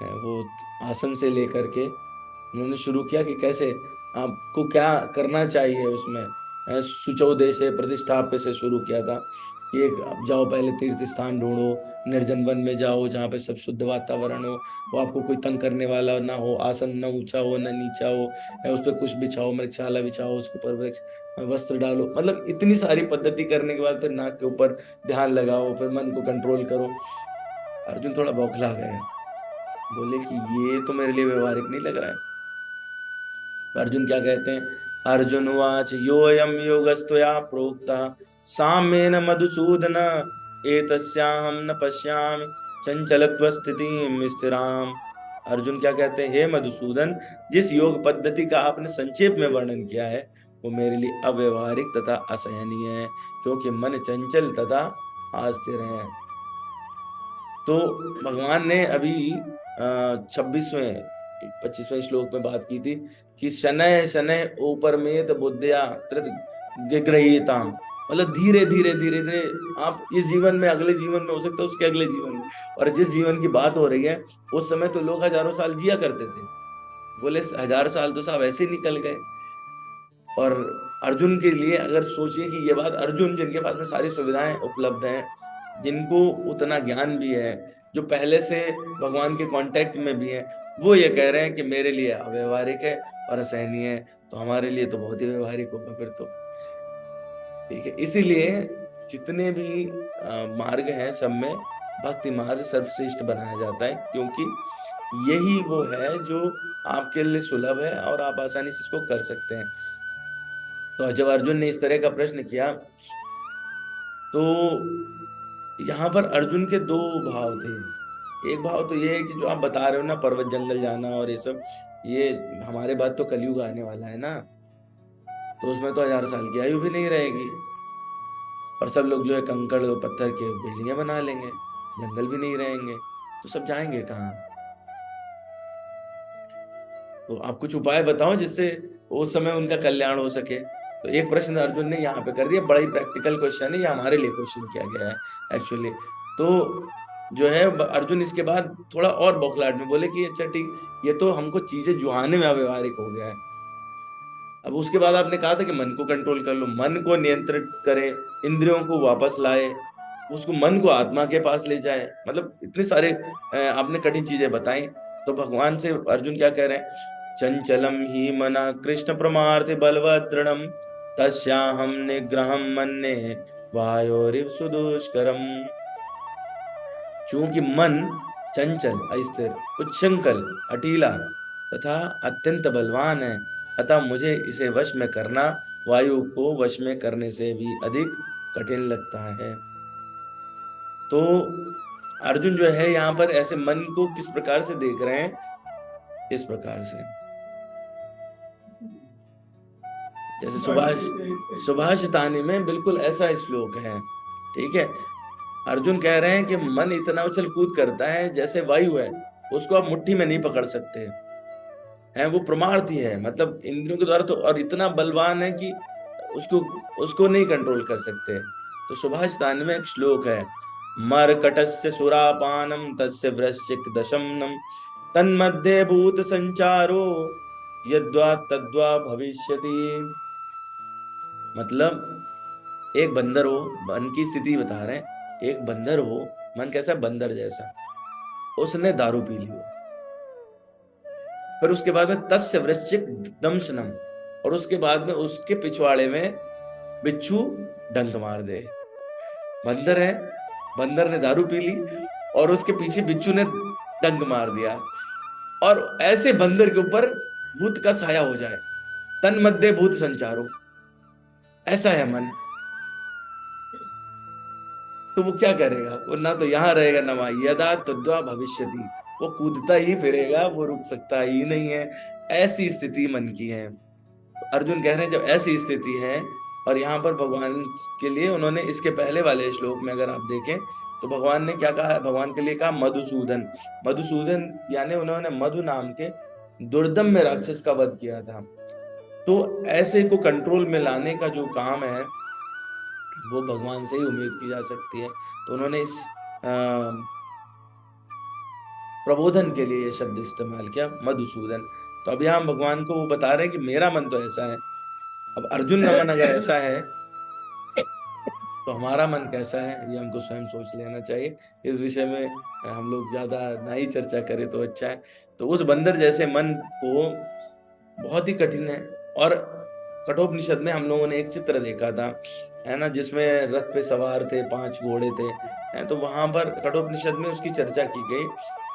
वो आसन से लेकर के उन्होंने शुरू किया कि कैसे आपको क्या करना चाहिए उसमें। सुचौदे से प्रतिष्ठाप्य से शुरू किया था कि एक आप जाओ पहले तीर्थ स्थान ढूंढो, निर्जन वन में जाओ जहाँ पे सब शुद्ध वातावरण हो, वो आपको कोई तंग करने वाला ना हो, आसन न ऊंचा हो न नीचा हो, उस पर कुछ बिछाओ, मृगशाला बिछाओ, उसके ऊपर वस्त्र डालो। मतलब इतनी सारी पद्धति करने के बाद फिर नाक के ऊपर ध्यान लगाओ, फिर मन को कंट्रोल करो। अर्जुन थोड़ा बौखला गए, बोले कि ये तो मेरे लिए व्यवहारिक नहीं लग रहा है। तो अर्जुन क्या कहते हैं, अर्जुन वाच योऽयं योगस्त्वया प्रोक्ता साम्येन मधुसूदन एतस्याहं न पश्यामि चंचलत्व स्थितिं स्थिराम। अर्जुन क्या कहते हैं, हे मधुसूदन, जिस योग पद्धति का आपने संक्षेप में वर्णन किया है वो मेरे लिए अव्यवहारिक तथा असहनीय है, क्योंकि मन चंचल तथा अस्थिर है। तो भगवान ने अभी 26वें 25वें श्लोक में बात की थी कि शनय शनय उपरमेत बुद्धिया ग्रहीता, मतलब धीरे धीरे धीरे धीरे आप इस जीवन में अगले जीवन में हो सकता है, उसके अगले जीवन में। और जिस जीवन की बात हो रही है उस समय तो लोग हजारों साल जिया करते थे, बोले 1000 साल तो साहब ऐसे निकल गए। और अर्जुन के लिए अगर सोचिए कि ये बात, अर्जुन जिनके पास में सारी सुविधाएं उपलब्ध हैं, जिनको उतना ज्ञान भी है, जो पहले से भगवान के कांटेक्ट में भी है, वो ये कह रहे हैं कि मेरे लिए अव्यवहारिक है और असहनीय है, तो हमारे लिए तो बहुत ही व्यवहारिक होगा फिर तो। ठीक है, इसीलिए जितने भी मार्ग हैं सब में भक्ति मार्ग सर्वश्रेष्ठ बनाया जाता है, क्योंकि यही वो है जो आपके लिए सुलभ है और आप आसानी से इसको कर सकते हैं। तो जब अर्जुन ने इस तरह का प्रश्न किया तो यहाँ पर अर्जुन के दो भाव थे। एक भाव तो ये है कि जो आप बता रहे हो ना, पर्वत जंगल जाना और ये सब, ये हमारे बाद तो कलयुग आने वाला है ना, तो उसमें तो 1000 साल की आयु भी नहीं रहेगी और सब लोग जो है कंकड़ और पत्थर के बिल्डिंगें बना लेंगे, जंगल भी नहीं रहेंगे, तो सब जाएंगे कहाँ? तो आप कुछ उपाय बताओ जिससे उस समय उनका कल्याण हो सके। तो एक प्रश्न अर्जुन ने यहाँ पे कर दिया, बड़ा ही प्रैक्टिकल क्वेश्चन है, ये हमारे लिए क्वेश्चन किया गया है एक्चुअली। तो जो है अर्जुन इसके बाद थोड़ा और बौखलाहट में बोले कि अच्छा ठीक, ये तो हमको चीजें जुहाने में अव्यवहारिक हो गया है। अब उसके बाद आपने कहा था कि मन को कंट्रोल कर लो, मन को नियंत्रित करें, इंद्रियों को वापस लाए, उसको मन को आत्मा के पास ले जाए, मतलब इतने सारे आपने कठिन चीजें बताई। तो भगवान से अर्जुन क्या कह रहे हैं, चंचलम ही मना कृष्ण प्रमार्थ बलवत् दृढ़म तस्याहं निग्रहं मन्ये वायोरिव सुदुष्करम। चूंकि मन चंचल, अस्थिर, उच्छृंखल, अटीला तथा अत्यंत बलवान है, अतः मुझे इसे वश में करना वायु को वश में करने से भी अधिक कठिन लगता है। तो अर्जुन जो है यहाँ पर ऐसे मन को किस प्रकार से देख रहे हैं, इस प्रकार से, जैसे सुभाषितानी में बिल्कुल ऐसा श्लोक है। ठीक है, अर्जुन कह रहे हैं कि मन इतना उछल कूद करता है जैसे वायु है, उसको आप मुट्ठी में नहीं पकड़ सकते हैं, वो प्रमार्थी है, मतलब इंद्रियों के द्वारा, तो और इतना बलवान है कि उसको उसको नहीं कंट्रोल कर सकते। तो सुभाषितानी में एक श्लोक है, मर्कटस्य सुरापानम तस्य वृश्चिक दशमनम तन्मध्ये भूत संचारो यद्वा तद्वा भविष्यति। मतलब एक बंदर हो, मन की स्थिति बता रहे हैं, एक बंदर हो, मन कैसा, बंदर जैसा, उसने दारू पी ली हो, फिर उसके बाद में तस्य वृश्चिक दंशनम, और उसके बाद में उसके पिछवाड़े में बिच्छू डंक मार दे। बंदर है, बंदर ने दारू पी ली और उसके पीछे बिच्छू ने डंक मार दिया, और ऐसे बंदर के ऊपर भूत का साया हो जाए, तन मध्य भूत संचारो, ऐसा है मन। तो वो क्या करेगा, वो ना तो यहाँ रहेगा ना वहां, यदा तद्वा भविष्यति, वो कूदता ही फिरेगा, वो रुक सकता ही नहीं है, ऐसी स्थिति मन की है। अर्जुन कह रहे हैं जब ऐसी स्थिति है, और यहाँ पर भगवान के लिए उन्होंने इसके पहले वाले श्लोक में अगर आप देखें तो भगवान ने क्या कहा, भगवान के लिए कहा मधुसूदन। मधुसूदन यानी उन्होंने मधु नाम के दुर्दम्य राक्षस का वध किया था। तो ऐसे को कंट्रोल में लाने का जो काम है वो भगवान से ही उम्मीद की जा सकती है। तो उन्होंने इस प्रबोधन के लिए ये शब्द इस्तेमाल किया, मधुसूदन। तो अब यहाँ भगवान को वो बता रहे हैं कि मेरा मन तो ऐसा है, अब अर्जुन का मन अगर ऐसा है तो हमारा मन कैसा है, ये हमको स्वयं सोच लेना चाहिए। इस विषय में हम लोग ज्यादा ना ही चर्चा करें तो अच्छा है। तो उस बंदर जैसे मन को बहुत ही कठिन है, और कठोपनिषद में हम लोगों ने एक चित्र देखा था, है ना, जिसमें रथ पे सवार थे, 5 घोड़े थे, है, तो वहां पर कठोपनिषद में उसकी चर्चा की गई।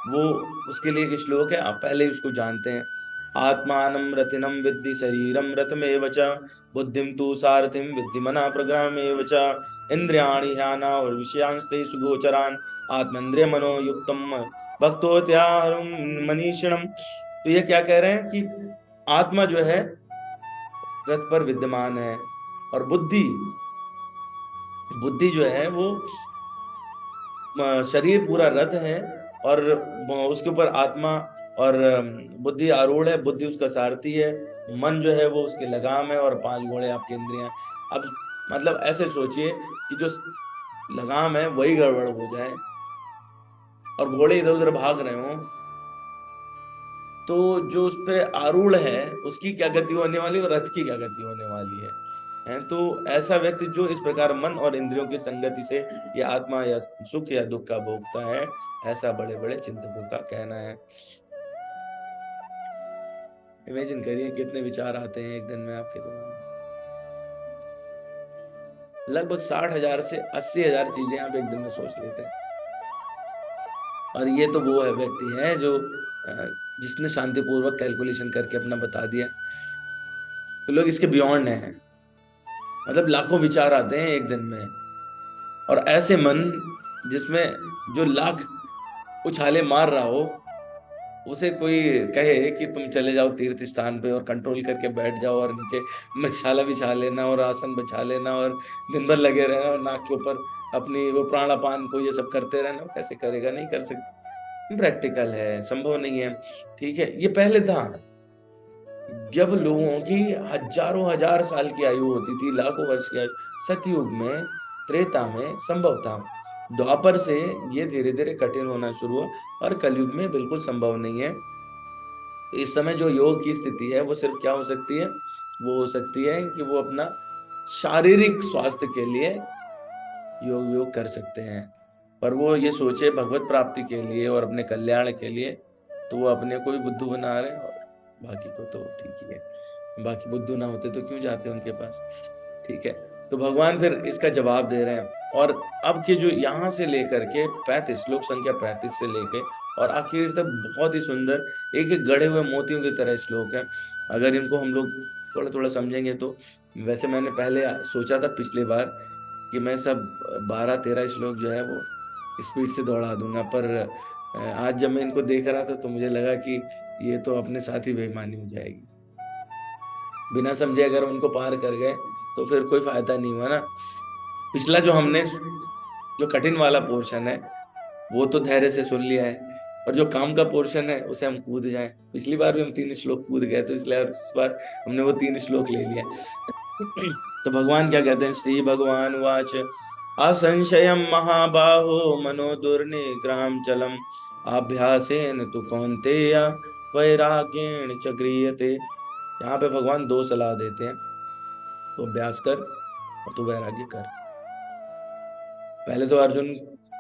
वो उसके लिए एक श्लोक है, आप पहले ही उसको जानते हैं, आत्मानं रथिनं विद्धि शरीरं रथमेव च बुद्धिं तु सारथिं विद्धि मना प्रग्रहमेव च इंद्रियाणि ह्याना और विषयांस्ते सुगोचरान् आत्मेन्द्रिय मनो युक्तम भक्तोत्यारुं मनीषिणम। तो ये क्या कह रहे हैं कि आत्मा जो है रथ पर विद्यमान है, और बुद्धि, बुद्धि जो है वो शरीर पूरा रथ है, और उसके ऊपर आत्मा और बुद्धि आरूढ़ है, बुद्धि उसका सारथी है, मन जो है वो उसकी लगाम है, और 5 घोड़े आपकी इंद्रियां। अब मतलब ऐसे सोचिए कि जो लगाम है वही गड़बड़ हो जाए और घोड़े इधर उधर भाग रहे हो, तो जो उस पे आरूढ़ है उसकी क्या गति होने वाली है और रथ की क्या गति होने वाली है। तो ऐसा व्यक्ति जो इस प्रकार मन और इंद्रियों की संगति से ये आत्मा या सुख या दुख का भोगता है, ऐसा बड़े बड़े चिंतकों का कहना है। इमेजिन करिए कितने विचार आते हैं एक दिन में आपके दिमाग में, लगभग 60,000 से 80,000 चीजें आप एक दिन में सोच लेते हैं। और ये तो वो है व्यक्ति है जो जिसने शांतिपूर्वक कैलकुलेशन करके अपना बता दिया। तो लोग इसके बियॉन्ड हैं, मतलब लाखों विचार आते हैं एक दिन में, और ऐसे मन जिसमें जो लाख उछाले मार रहा हो, उसे कोई कहे कि तुम चले जाओ तीर्थ स्थान पे और कंट्रोल करके बैठ जाओ और नीचे मृगशाला बिछा लेना और आसन बिछा लेना और दिन भर लगे रहना और नाक के ऊपर अपनी वो प्राणापान को ये सब करते रहना, वो कैसे करेगा, नहीं कर सकते, प्रैक्टिकल है, संभव नहीं है। ठीक है, ये पहले था जब लोगों की हजारों हजार साल की आयु होती थी, लाखों वर्ष की आयु, सतयुग में, त्रेता में संभव था, द्वापर से ये धीरे धीरे कठिन होना शुरू हुआ, और कलयुग में बिल्कुल संभव नहीं है। इस समय जो योग की स्थिति है वो सिर्फ क्या हो सकती है, वो हो सकती है कि वो अपना शारीरिक स्वास्थ्य के लिए योग कर सकते हैं, पर वो ये सोचे भगवत प्राप्ति के लिए और अपने कल्याण के लिए, तो वो अपने को भी बुद्धू बना रहे हैं, और बाकी को तो ठीक ही है, बाकी बुद्धू ना होते तो क्यों जाते उनके पास। ठीक है, तो भगवान फिर इसका जवाब दे रहे हैं। और अब के जो यहाँ से लेकर के 35 श्लोक संख्या 35 से लेके और आखिर तक बहुत ही सुंदर एक एक गढ़े हुए मोतियों की तरह श्लोक है। अगर इनको हम लोग थोड़ा थोड़ा समझेंगे तो, वैसे मैंने पहले सोचा था पिछली बार कि मैं सब 12-13 श्लोक जो है वो स्पीड से दौड़ा दूंगा, पर आज जब मैं इनको देख रहा था तो मुझे लगा कि ये तो अपने साथ ही बेईमानी हो जाएगी। बिना समझे अगर उनको पार कर गए तो फिर कोई फायदा नहीं हुआ ना। पिछला जो हमने जो कठिन वाला पोर्शन है वो तो धैर्य से सुन लिया है, और जो काम का पोर्शन है उसे हम कूद जाएं। पिछली बार भी हम 3 श्लोक कूद गए, तो इसलिए इस बार हमने वो 3 श्लोक ले लिया। तो भगवान क्या कहते हैं, श्री भगवान वाच असंशयम महाबाहो मनो दुर्निग्रहम चलम अभ्यासेन तु कौन्तेय वैराग्येण च गृह्यते। यहाँ पे भगवान 2 सलाह देते हैं, तो अभ्यास कर और तू वैराग्य कर। पहले तो अर्जुन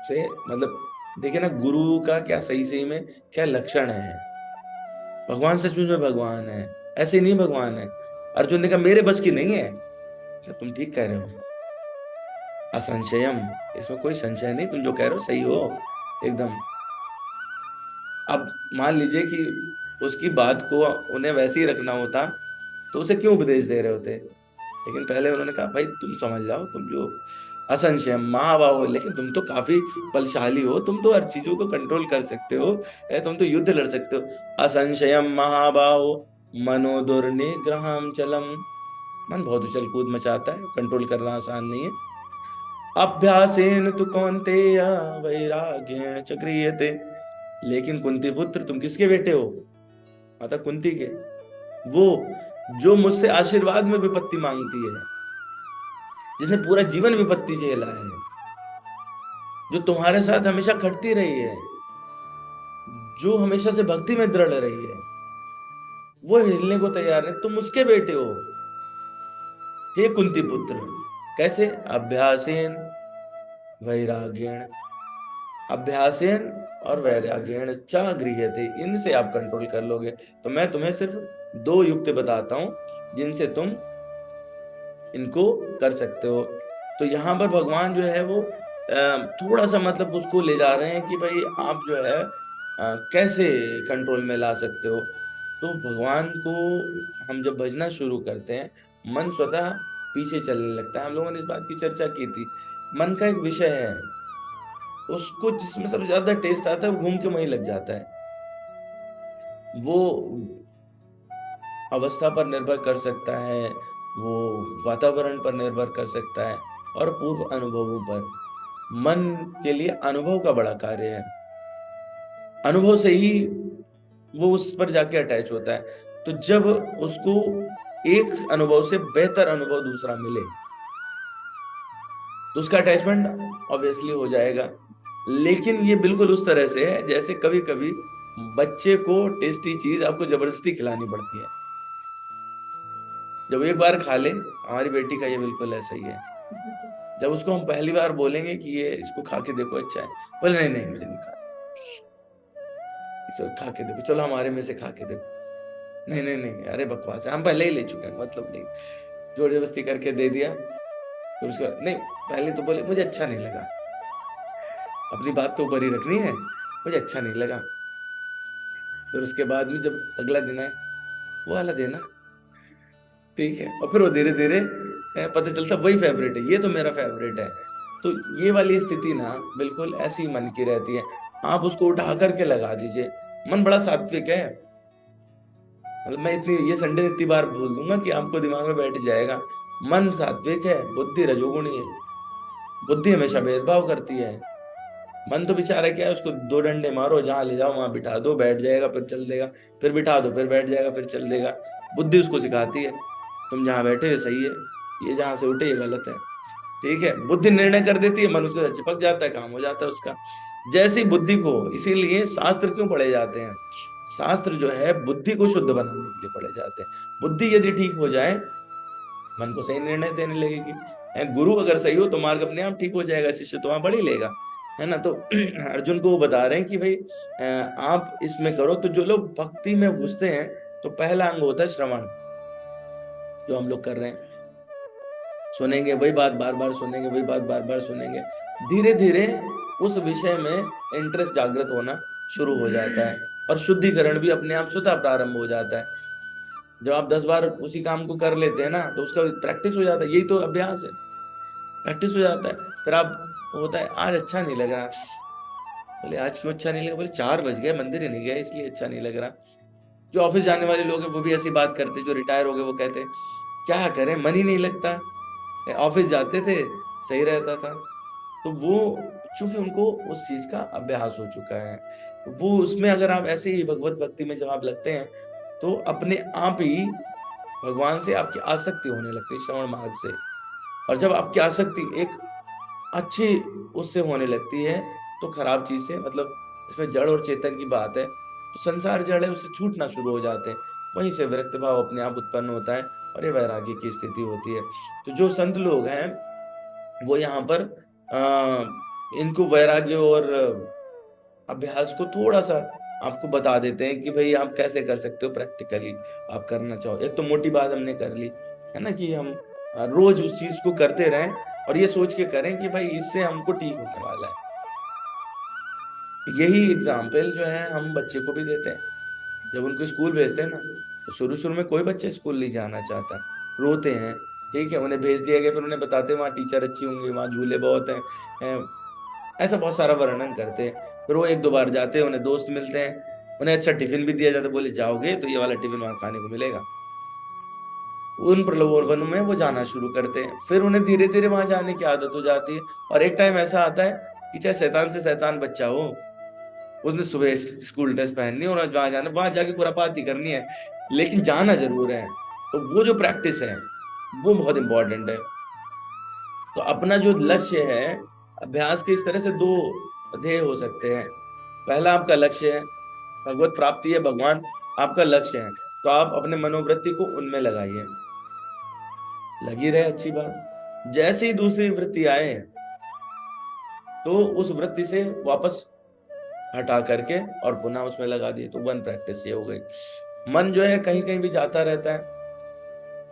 से मतलब देखिए ना, गुरु का क्या सही सही में क्या लक्षण है। भगवान सचमुच में भगवान है, ऐसे नहीं भगवान है। अर्जुन ने कहा मेरे बस की नहीं है, क्या तुम ठीक कह रहे हो, असंशयम, इसमें कोई संशय नहीं, तुम जो कह रहे हो सही हो एकदम। अब मान लीजिए कि उसकी बात को उन्हें वैसे ही रखना होता तो उसे क्यों उपदेश दे रहे होते, लेकिन पहले उन्होंने कहा भाई तुम समझ जाओ, तुम जो असंशय महाबाहो, लेकिन तुम तो काफी बलशाली हो, तुम तो हर चीजों को कंट्रोल कर सकते हो, तुम तो युद्ध लड़ सकते हो। असंशयम महाबाहो मनो दुर्निग्रहम चलम, मन बहुत उछल कूद मचाता है, कंट्रोल करना आसान नहीं है। अभ्यासेन तु कौन्तेय वैराग्येण च गृह्यते, लेकिन कुंती पुत्र तुम किसके बेटे हो, माता कुंती के, वो जो मुझसे आशीर्वाद में विपत्ति मांगती है, जिसने पूरा जीवन विपत्ति झेला है, जो तुम्हारे साथ हमेशा खटती रही है, जो हमेशा से भक्ति में दृढ़ रही है, वो हिलने को तैयार है, तुम उसके बेटे हो। हे कुंती पुत्र, कैसे, अभ्यासेन वैराग्येण, अभ्यासेन और वैराग्येण च गृह्यते, इनसे आप कंट्रोल कर लोगे। तो मैं तुम्हें सिर्फ 2 युक्ति बताता हूं जिनसे तुम इनको कर सकते हो। तो यहाँ पर भगवान जो है वो थोड़ा सा मतलब उसको ले जा रहे हैं कि भाई आप जो है कैसे कंट्रोल में ला सकते हो। तो भगवान को हम जब भजना शुरू करते हैं, मन स्वतः पीछे चलने लगता है। हम लोगों ने इस बात की चर्चा की थी, मन का एक विषय है, उसको जिसमें सबसे ज्यादा टेस्ट आता है वो घूम के वहीं लग जाता है। वो अवस्था पर निर्भर कर सकता है, वो वातावरण पर निर्भर कर सकता है, और पूर्व अनुभवों पर। मन के लिए अनुभव का बड़ा कार्य है, अनुभव से ही वो उस पर जाके अटैच होता है। तो जब उसको एक अनुभव से बेहतर अनुभव दूसरा मिले तो उसका अटैचमेंट ऑब्वियसली हो जाएगा। लेकिन ये बिल्कुल उस तरह से है जैसे कभी कभी बच्चे को टेस्टी चीज आपको जबरदस्ती खिलानी पड़ती है, जब एक बार खा ले, हमारी बेटी का ये बिल्कुल ऐसा ही है। जब उसको हम पहली बार बोलेंगे कि ये इसको खा के देखो अच्छा है, बोले नहीं नहीं मुझे नहीं खा, इसको खा के देखो, चलो हमारे में से खा के देखो, नहीं नहीं नहीं अरे बकवास है, हम पहले ही ले चुके हैं, मतलब नहीं, जोर जबरदस्ती करके दे दिया। तो उसके बाद नहीं, पहले तो बोले मुझे अच्छा नहीं लगा, अपनी बात तो ऊपर ही रखनी है, मुझे अच्छा नहीं लगा। फिर उसके बाद में जब अगला दिन है वो वाला देना, ठीक है, और फिर वो धीरे धीरे पता चलता वही फेवरेट है, ये तो मेरा फेवरेट है। तो ये वाली स्थिति ना बिल्कुल ऐसी मन की रहती है। आप उसको उठा करके लगा दीजिए, मन बड़ा सात्विक है। मतलब मैं इतनी ये संडे इतनी बार बोल दूंगा कि आपको दिमाग में बैठ जाएगा, मन सात्विक है, बुद्धि रजोगुणी है। बुद्धि हमेशा भेदभाव करती है, मन तो बेचारा क्या है, उसको 2 डंडे मारो, जहां ले जाओ वहां बिठा दो, बैठ जाएगा फिर चल देगा, फिर बिठा दो फिर बैठ जाएगा फिर चल देगा। बुद्धि उसको सिखाती है तुम जहां बैठे हो सही है, ये जहां से उठे ये गलत है, ठीक है। बुद्धि निर्णय कर देती है, मन उसके साथ चिपक जाता है, काम हो जाता है उसका। जैसी बुद्धि को, इसीलिए शास्त्र क्यों पढ़े जाते हैं, शास्त्र जो है बुद्धि को शुद्ध बनाने के लिए पढ़े जाते हैं। बुद्धि यदि ठीक हो जाए, मन को सही निर्णय देने लगेगी। गुरु अगर सही हो तो मार्ग अपने आप ठीक हो जाएगा, शिष्य तो वहां बढ़ ही लेगा, है ना। तो अर्जुन को वो बता रहे हैं कि भाई आप इसमें करो। तो जो लोग भक्ति में घुसते हैं तो पहला अंग होता है श्रवण, जो हम लोग कर रहे हैं। सुनेंगे वही बात बार बार सुनेंगे, वही बात बार बार सुनेंगे, धीरे धीरे उस विषय में इंटरेस्ट जागृत होना शुरू हो जाता है और शुद्धिकरण भी अपने आप स्वतः प्रारंभ हो जाता है। जब आप 10 बार उसी काम को कर लेते हैं ना, तो उसका प्रैक्टिस हो जाता है। यही तो अभ्यास है, प्रैक्टिस हो जाता है। फिर आप, होता है आज अच्छा नहीं लग रहा, बोले आज क्यों अच्छा नहीं लगा, बोले 4 बज गए, मंदिर ही नहीं गए इसलिए अच्छा नहीं लग रहा। जो ऑफिस जाने वाले लोग हैं वो भी ऐसी बात करते, जो रिटायर हो गए वो कहते हैं क्या करें, मन ही नहीं लगता, ऑफिस जाते थे सही रहता था। तो वो, चूंकि उनको उस चीज का अभ्यास हो चुका है, वो उसमें अगर आप ऐसे ही भगवत भक्ति में जब आप लगते हैं, तो अपने आप ही भगवान से आपकी आसक्ति होने लगती है श्रवण मार्ग से। और जब आपकी आसक्ति एक अच्छी उससे होने लगती है, तो खराब चीज से, मतलब इसमें जड़ और चेतन की बात है, तो संसार जड़ है उससे छूटना शुरू हो जाते हैं। वहीं से विरक्त भाव अपने आप उत्पन्न होता है और ये वैराग्य की स्थिति होती है। तो जो संत लोग हैं वो यहाँ पर इनको वैराग्य और अभ्यास को थोड़ा सा आपको बता देते हैं कि भाई आप कैसे कर सकते हो प्रैक्टिकली, आप करना चाहो। एक तो मोटी बात हमने कर ली है ना, कि हम रोज उस चीज को करते रहें और ये सोच के करें कि भाई इससे हमको ठीक होने वाला है। यही एग्जाम्पल जो है हम बच्चे को भी देते हैं। जब उनको स्कूल भेजते हैं ना, तो शुरू शुरू में कोई बच्चे स्कूल नहीं जाना चाहता, रोते हैं, ठीक है, उन्हें भेज दिया गया, फिर उन्हें बताते हैं वहाँ टीचर अच्छी होंगी, वहाँ झूले बहुत हैं, ऐसा बहुत सारा वर्णन करते हैं। फिर वो 1-2 बार जाते हैं, उन्हें दोस्त मिलते हैं, उन्हें अच्छा टिफिन भी दिया जाता है, बोले जाओगे तो ये वाला टिफिन वहाँ खाने को मिलेगा। उन प्रलोभनों में वो जाना शुरू करते हैं, फिर उन्हें धीरे धीरे वहां जाने की आदत हो जाती है। और एक टाइम ऐसा आता है कि चाहे शैतान से शैतान बच्चा हो, उसने सुबह स्कूल ड्रेस पहननी है और वहां जाना, वहां जाके खुरापाती करनी है, लेकिन जाना जरूर है। तो वो जो प्रैक्टिस है वो बहुत इंपॉर्टेंट है। तो अपना जो लक्ष्य है, अभ्यास के इस तरह से 2 ध्येय हो सकते हैं। पहला आपका लक्ष्य है भगवत प्राप्ति है, भगवान आपका लक्ष्य है, तो आप अपने मनोवृत्ति को उनमें लगाइए, लगी रहे, अच्छी बात। जैसे ही दूसरी वृत्ति आए, तो उस वृत्ति से वापस हटा करके और पुनः उसमें लगा दिए, तो 1 प्रैक्टिस ये हो गई। मन जो है कहीं कहीं भी जाता रहता है।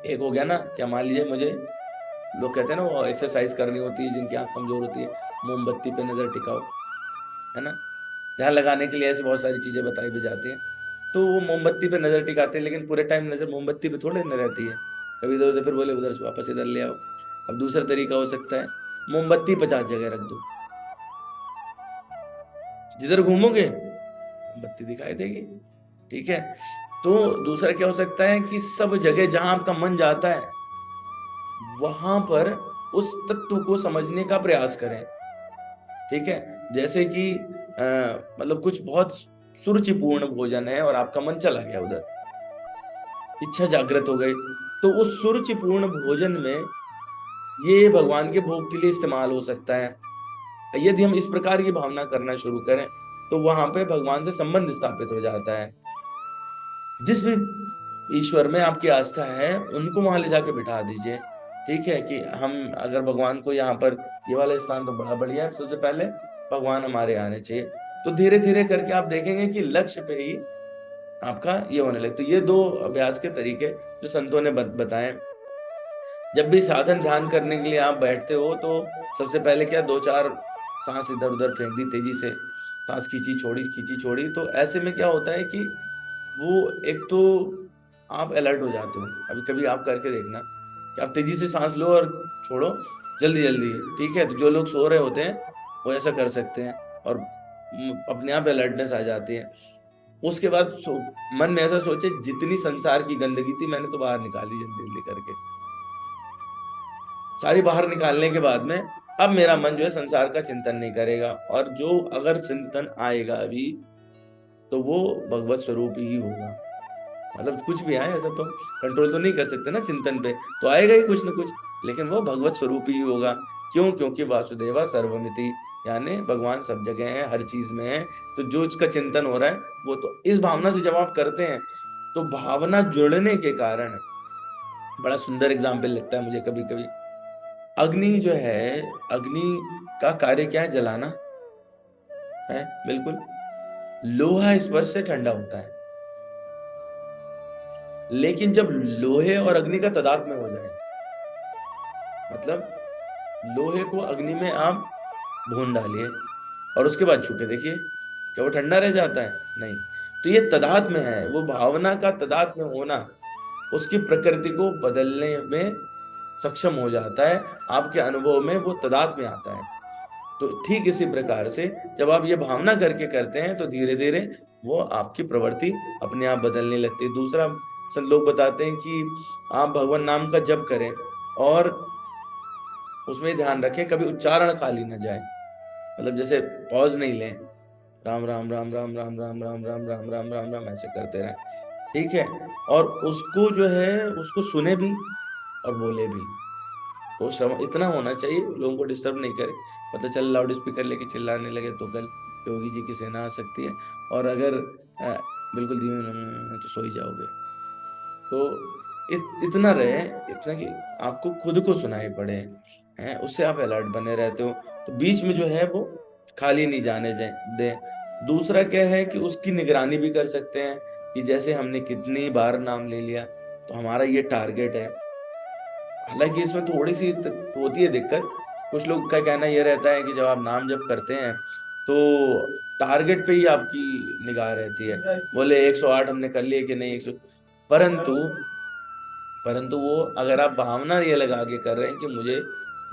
एक हो गया ना, क्या मान लीजिए मुझे, लोग कहते हैं ना वो एक्सरसाइज करनी होती है, जिनकी आंख कमजोर होती है, मोमबत्ती पे नजर टिकाओ, है ना, ध्यान लगाने के लिए ऐसी बहुत सारी चीजें बताई भी जाती हैं। तो वो मोमबत्ती पे नजर टिकाते हैं, लेकिन पूरे टाइम नजर मोमबत्ती पे थोड़े न रहती है, कभी इधर उधर, फिर बोले उधर से वापस इधर ले आओ। अब दूसरा तरीका हो सकता है, मोमबत्ती 50 जगह रख दो, जिधर घूमोगे मोमबत्ती दिखाई देगी, ठीक है। तो दूसरा क्या हो सकता है कि सब जगह जहां आपका मन जाता है, वहां पर उस तत्व को समझने का प्रयास करें, ठीक है। जैसे कि मतलब कुछ बहुत सुरुचिपूर्ण भोजन है और आपका मन चला गया उधर, इच्छा जागृत हो गई, तो उस सुरुचिपूर्ण भोजन में ये भगवान के भोग के लिए इस्तेमाल हो सकता है। यदि हम इस प्रकार की भावना करना शुरू करें, तो वहां पे भगवान से संबंध स्थापित हो जाता है। जिस भी ईश्वर में आपकी आस्था है, उनको वहां ले जाके बिठा दीजिए, ठीक है। कि हम अगर भगवान को यहाँ पर, ये वाला स्थान तो बड़ा बढ़िया है, सबसे पहले भगवान हमारे आने चाहिए, तो धीरे धीरे करके आप देखेंगे कि लक्ष्य पे ही आपका ये होने लगे। तो ये 2 अभ्यास के तरीके जो संतों ने बताए। जब भी साधन ध्यान करने के लिए आप बैठते हो, तो सबसे पहले क्या, 2-4 सांस इधर उधर फेंक दी तेजी से, सांस खींची छोड़ी, खींची छोड़ी। तो ऐसे में क्या होता है कि वो, एक तो आप अलर्ट हो जाते हो। अभी कभी आप करके देखना कि आप तेजी से सांस लो और छोड़ो जल्दी जल्दी, ठीक है। तो जो लोग सो रहे होते हैं वो ऐसा कर सकते हैं और अपने आप अलर्टनेस आ जाती है। उसके बाद मन में ऐसा सोचे, जितनी संसार की गंदगी थी मैंने तो बाहर निकाली जल्दी जल्दी करके, सारी बाहर निकालने के बाद में अब मेरा मन जो है संसार का चिंतन नहीं करेगा, और जो अगर चिंतन आएगा अभी, तो वो भगवत स्वरूप ही होगा। मतलब कुछ भी आए, ऐसा तो कंट्रोल तो नहीं कर सकते ना चिंतन पे, तो आएगा ही कुछ ना कुछ, लेकिन वो भगवत स्वरूप ही होगा। क्यों? क्योंकि वासुदेवा सर्वमिति, यानी भगवान सब जगह है, हर चीज में है। तो जो इसका चिंतन हो रहा है, वो तो इस भावना से जब आप करते हैं, तो भावना जुड़ने के कारण, बड़ा सुंदर एग्जाम्पल लगता है मुझे कभी कभी। अग्नि जो है, अग्नि का कार्य क्या है? जलाना है, बिल्कुल। लोहा स्पर्श से ठंडा होता है, लेकिन जब लोहे और अग्नि का तादात्म्य हो जाए, मतलब लोहे को अग्नि में आप भून डालिए और उसके बाद छू के देखिए, क्या वो ठंडा रह जाता है? नहीं। तो ये तदात्म है, वो भावना का तदात्म होना उसकी प्रकृति को बदलने में सक्षम हो जाता है, आपके अनुभव में वो तदात्म्य आता है। तो ठीक इसी प्रकार से जब आप ये भावना करके करते हैं तो धीरे धीरे वो आपकी प्रवृत्ति अपने आप बदलने लगती है। दूसरा, संत लोग बताते हैं कि आप भगवान नाम का जप करें और उसमें ध्यान रखें कभी उच्चारण खाली ना जाए, मतलब जैसे पॉज नहीं लें, राम राम राम राम राम राम राम राम राम राम राम राम ऐसे करते रहें, ठीक है? और उसको जो है उसको सुने भी और बोले भी। तो श्रवण इतना होना चाहिए, लोगों को डिस्टर्ब नहीं करे। पता चल लाउड स्पीकर लेके चिल्लाने लगे तो कल योगी जी की सेना आ सकती है। और अगर बिल्कुल धीमे तो सो ही जाओगे। तो इतना रहे, इतना कि आपको खुद को सुनाई पड़े, हैं, उससे आप अलर्ट बने रहते हो। तो बीच में जो है वो खाली नहीं जाने दें। दूसरा क्या है कि उसकी निगरानी भी कर सकते हैं कि जैसे हमने कितनी बार नाम ले लिया, तो हमारा ये टारगेट है। हालांकि इसमें थोड़ी सी होती है दिक्कत। कुछ लोग का कहना ये रहता है कि जब आप नाम जप करते हैं तो टारगेट पे ही आपकी निगाह रहती है, बोले 108 हमने कर लिए कि नहीं 100। परंतु परंतु वो अगर आप भावना ये लगा के कर रहे हैं कि मुझे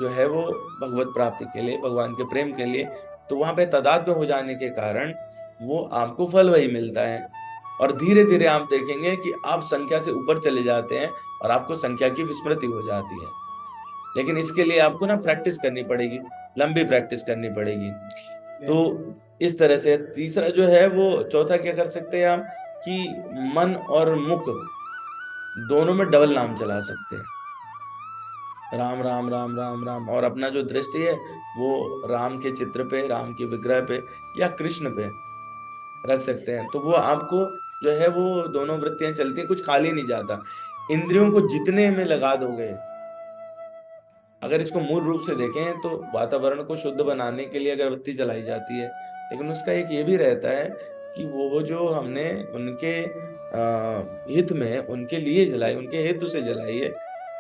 जो है वो भगवत प्राप्ति के लिए, भगवान के प्रेम के लिए, तो वहां पे तादाद में हो जाने के कारण वो आपको फल वही मिलता है। और धीरे धीरे आप देखेंगे कि आप संख्या से ऊपर चले जाते हैं और आपको संख्या की विस्मृति हो जाती है। लेकिन इसके लिए आपको ना प्रैक्टिस करनी पड़ेगी, लंबी प्रैक्टिस करनी पड़ेगी। तो इस तरह से तीसरा जो है वो, चौथा क्या कर सकते हैं आप कि मन और मुख दोनों में डबल नाम चला सकते हैं, राम राम राम राम राम। और अपना जो दृष्टि है वो राम के चित्र पे, राम के विग्रह पे या कृष्ण पे रख सकते हैं। तो वो आपको जो है वो दोनों वृत्तियां चलती हैं, कुछ खाली नहीं जाता। इंद्रियों को जितने में लगा दोगे, अगर इसको मूल रूप से देखें तो वातावरण को शुद्ध बनाने के लिए अगरबत्ती जलाई जाती है, लेकिन उसका एक ये भी रहता है कि वो जो हमने उनके हित में उनके लिए जलाई, उनके हेतु से जलाई है,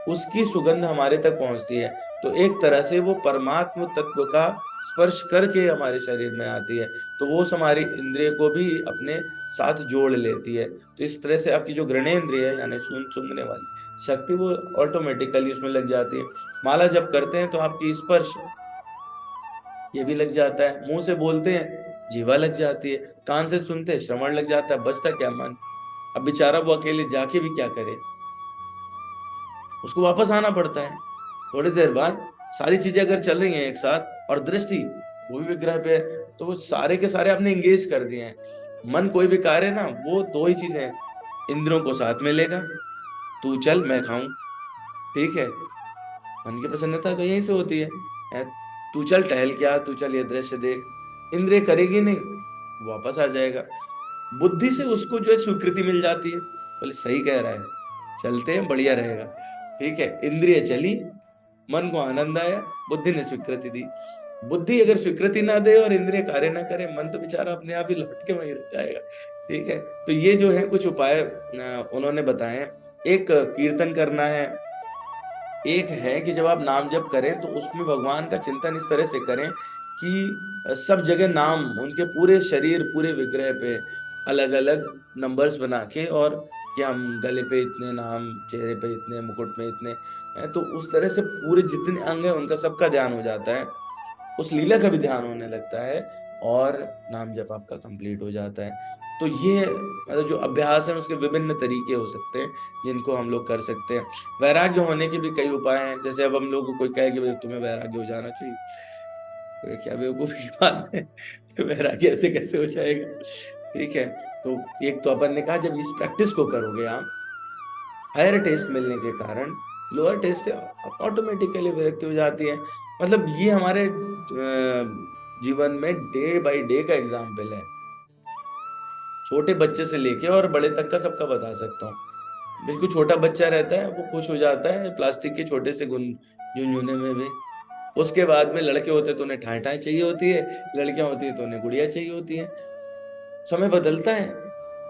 उसकी सुगंध हमारे तक पहुंचती है। तो एक तरह से वो परमात्म तत्व का स्पर्श करके हमारे शरीर में आती है, तो वो हमारी इंद्रिय को भी अपने साथ जोड़ लेती है। तो इस तरह से आपकी जो घृणेन्द्रिय है यानी सूंघने वाली शक्ति, वो ऑटोमेटिकली उसमें लग जाती है। माला जब करते हैं तो आपकी स्पर्श ये भी लग जाता है, मुंह से बोलते हैं जीवा लग जाती है, कान से सुनते हैं श्रवण लग जाता है, बचता क्या मन। अब बेचारा वो अकेले जाके भी क्या करे, उसको वापस आना पड़ता है थोड़ी देर बाद। सारी चीजें अगर चल रही हैं एक साथ और दृष्टि वो भी विग्रह पे है, तो वो सारे के सारे आपने इंगेज कर दिए हैं। मन कोई भी कार्य ना, वो दो ही चीजें हैं, इंद्रियों को साथ में लेगा, तू चल मैं खाऊं, ठीक है? मन की प्रसन्नता तो यहीं से होती है। तू चल टहल क्या, तू चल ये दृश्य देख, इंद्रिय करेगी नहीं, वापस आ जाएगा। बुद्धि से उसको जो है स्वीकृति मिल जाती है, बोले सही कह रहा है, चलते हैं बढ़िया रहेगा, ठीक है? इंद्रिय चली, मन को आनंद आया, बुद्धि ने स्वीकृति दी। बुद्धि अगर स्वीकृति ना दे और इंद्रिय कार्य ना करे, मन तो बेचारा अपने आप ही लौट के वहीं रह जाएगा, ठीक है? तो ये जो है कुछ उपाय उन्होंने बताए हैं। एक कीर्तन करना है, एक है कि जब आप नाम जप करें तो उसमें भगवान का चिंतन इस तरह से करें कि सब जगह नाम, उनके पूरे शरीर पूरे विग्रह पे अलग अलग नंबर्स बना के, और कि हम गले पे इतने नाम, चेहरे पे इतने, मुकुट में इतने हैं, तो उस तरह से पूरे जितने अंग हैं उनका सबका ध्यान हो जाता है, उस लीला का भी ध्यान होने लगता है और नाम जप आपका कंप्लीट हो जाता है। तो ये मतलब जो अभ्यास है उसके विभिन्न तरीके हो सकते हैं जिनको हम लोग कर सकते हैं। वैराग्य होने के भी कई उपाय हैं, जैसे अब हम लोग को कोई कहे कि भाई तुम्हें वैराग्य हो जाना चाहिए, तो ये क्या बेवकूफी की बात है। वैराग्य ऐसे कैसे हो जाएगा, ठीक है? तो एक तो अपन ने कहा जब इस प्रैक्टिस को करोगे आप, हायर टेस्ट मिलने के कारण लोअर टेस्ट से ऑटोमेटिकली विरक्ति हो जाती है। मतलब ये हमारे जीवन में डे बाय डे का एग्जाम्पल है, छोटे बच्चे से लेके और बड़े तक का सबका बता सकता हूँ। बिल्कुल छोटा बच्चा रहता है, वो खुश हो जाता है प्लास्टिक के छोटे से झुनझुने में भी। उसके बाद में लड़के होते तो उन्हें ठाई ठाई चाहिए होती है, लड़कियां होती है तो उन्हें गुड़िया चाहिए होती है। समय बदलता है,